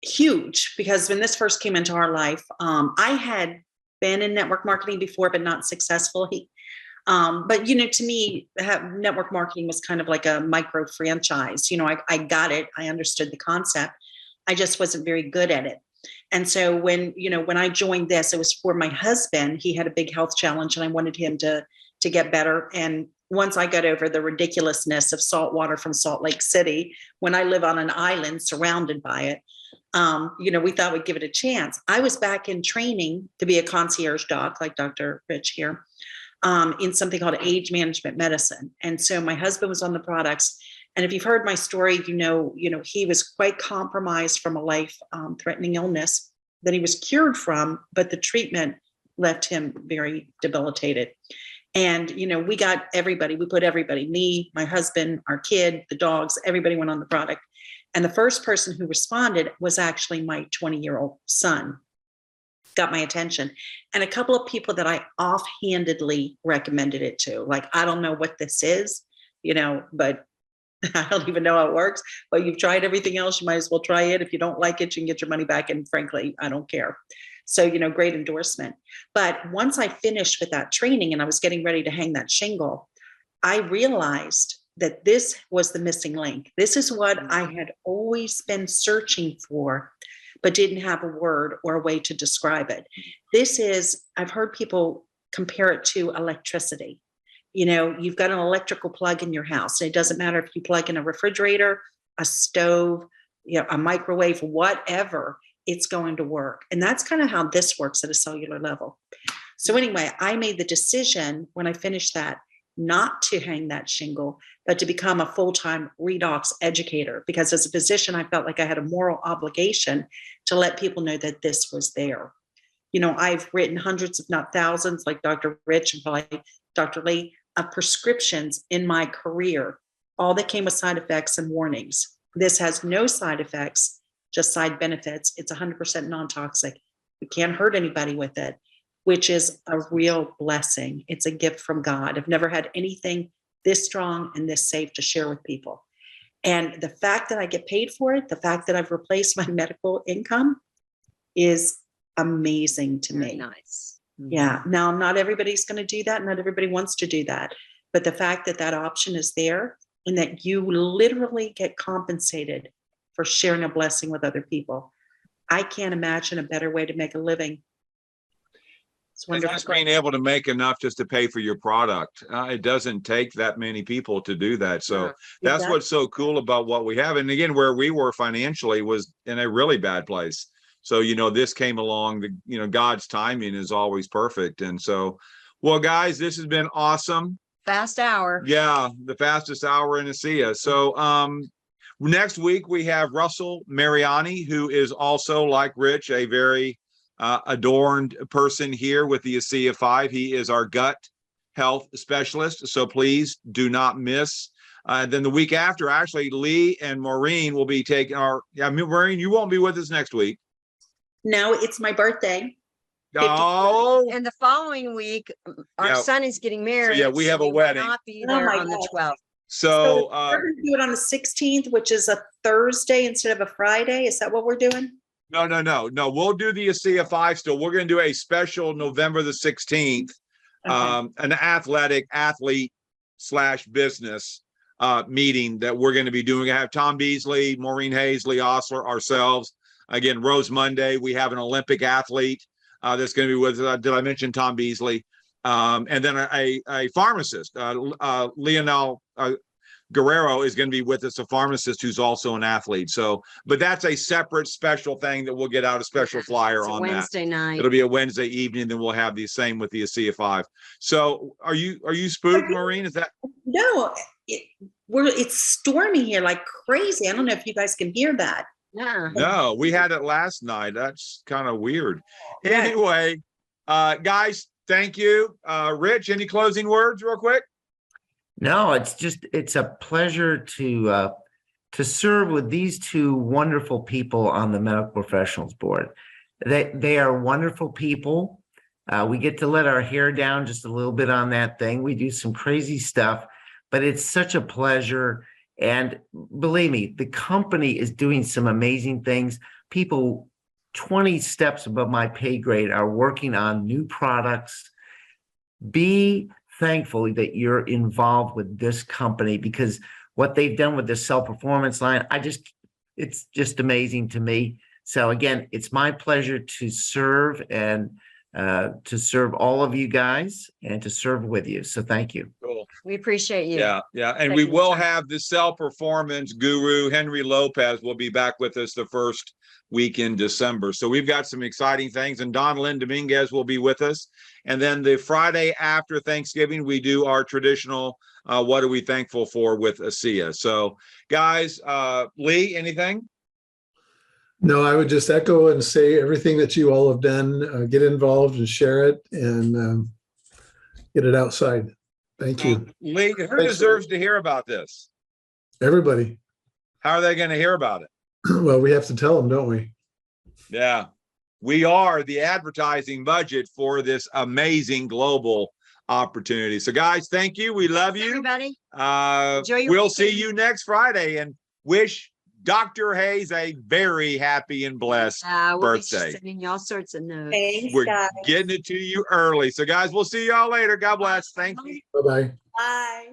huge, because when this first came into our life, I had been in network marketing before, but not successfully. But to me, network marketing was kind of like a micro franchise. I got it. I understood the concept. I just wasn't very good at it. And so when I joined this, it was for my husband. He had a big health challenge and I wanted him to get better. And once I got over the ridiculousness of salt water from Salt Lake City, when I live on an island surrounded by it, we thought we'd give it a chance. I was back in training to be a concierge doc, like Dr. Rich here, in something called age management medicine. And so my husband was on the products. And if you've heard my story, he was quite compromised from a life-threatening illness that he was cured from, but the treatment left him very debilitated. And, we got everybody, we put everybody, me, my husband, our kid, the dogs, everybody went on the product. And the first person who responded was actually my 20-year-old son, got my attention. And a couple of people that I offhandedly recommended it to, like, I don't know what this is, but I don't even know how it works. But you've tried everything else, you might as well try it. If you don't like it, you can get your money back. And frankly, I don't care. So, great endorsement. But once I finished with that training and I was getting ready to hang that shingle, I realized that this was the missing link. This is what I had always been searching for, but didn't have a word or a way to describe it. I've heard people compare it to electricity. You've got an electrical plug in your house. And it doesn't matter if you plug in a refrigerator, a stove, a microwave, whatever, it's going to work. And that's kind of how this works at a cellular level. So anyway, I made the decision when I finished that, not to hang that shingle, but to become a full-time Redox educator, because as a physician, I felt like I had a moral obligation to let people know that this was there. I've written hundreds, if not thousands, like Dr. Rich and like Dr. Lee, of prescriptions in my career, all that came with side effects and warnings. This has no side effects, just side benefits. It's 100% non-toxic. You can't hurt anybody with it, which is a real blessing. It's a gift from God. I've never had anything this strong and this safe to share with people. And the fact that I get paid for it, the fact that I've replaced my medical income is amazing to Very me. nice. Yeah. Now, not everybody's going to do that. Not everybody wants to do that. But the fact that that option is there and that you literally get compensated for sharing a blessing with other people, I can't imagine a better way to make a living. It's And wonderful. that's being able to make enough just to pay for your product. It doesn't take that many people to do that. So Yeah, that's exactly. what's so cool about what we have. And again, where we were financially was in a really bad place. So, this came along, God's timing is always perfect. And so, well, guys, this has been awesome. Fast hour. Yeah, the fastest hour in Asea. So next week we have Russell Mariani, who is also, like Rich, a very adorned person here with the Asea 5. He is our gut health specialist. So please do not miss. Then the week after, actually, Lee and Maureen will be taking Maureen, you won't be with us next week. No, it's my birthday. Oh, And the following week, our Yeah. son is getting married. yeah, we have a will wedding. Not be Oh there my on the God. 12th. so we're going to do it on the 16th, which is a Thursday instead of a Friday. Is that what we're doing? no. We'll do the Asea 5 still. We're going to do a special November the 16th, Okay. an athlete/business meeting that we're going to be doing. I have Tom Beasley, Maureen Hayes, Lee Osler, ourselves. Again, Rose Monday, we have an Olympic athlete that's going to be with us. Did I mention Tom Beasley? And then a pharmacist, Guerrero is going to be with us, a pharmacist who's also an athlete. So, but that's a separate special thing that we'll get out a special flyer It's a on that. Wednesday night. It'll be a Wednesday evening, then we'll have the same with the Asea 5. So are you spooked, Maureen? Is that? No, it's storming here like crazy. I don't know if you guys can hear that. Yeah. No, we had it last night. That's kind of weird. Yeah. Anyway, guys, thank you. Rich, any closing words real quick? No, it's a pleasure to serve with these two wonderful people on the Medical Professionals Board. They are wonderful people. We get to let our hair down just a little bit on that thing. We do some crazy stuff, but it's such a pleasure. And believe me, the company is doing some amazing things. People 20 steps above my pay grade are working on new products. Be thankful that you're involved with this company, because what they've done with the self-performance line, it's just amazing to me. So again, it's my pleasure to serve and to serve all of you guys and to serve with you. So thank you. Cool. We appreciate you. Yeah. And Thank we you, will Michal. have the self-performance guru, Henry Lopez, will be back with us the first week in December. So we've got some exciting things, and Don Lynn Dominguez will be with us. And then the Friday after Thanksgiving, we do our traditional, what are we thankful for with Asea. So guys, Lee, anything? No, I would just echo and say everything that you all have done. Get involved and share it and get it outside. Thank you. Lee, who Thanks, deserves to hear about this? Everybody. How are they going to hear about it? Well, we have to tell them, don't we? Yeah, we are the advertising budget for this amazing global opportunity. So guys, thank you. We love you. Everybody. Enjoy your We'll see weekend. you next Friday, and wish Dr. Hayes a very happy and blessed We'll be birthday. sending you all sorts of notes. Thanks, We're guys. getting it to you early. So guys, we'll see y'all later. God bless. Thank you. Bye-bye. Bye.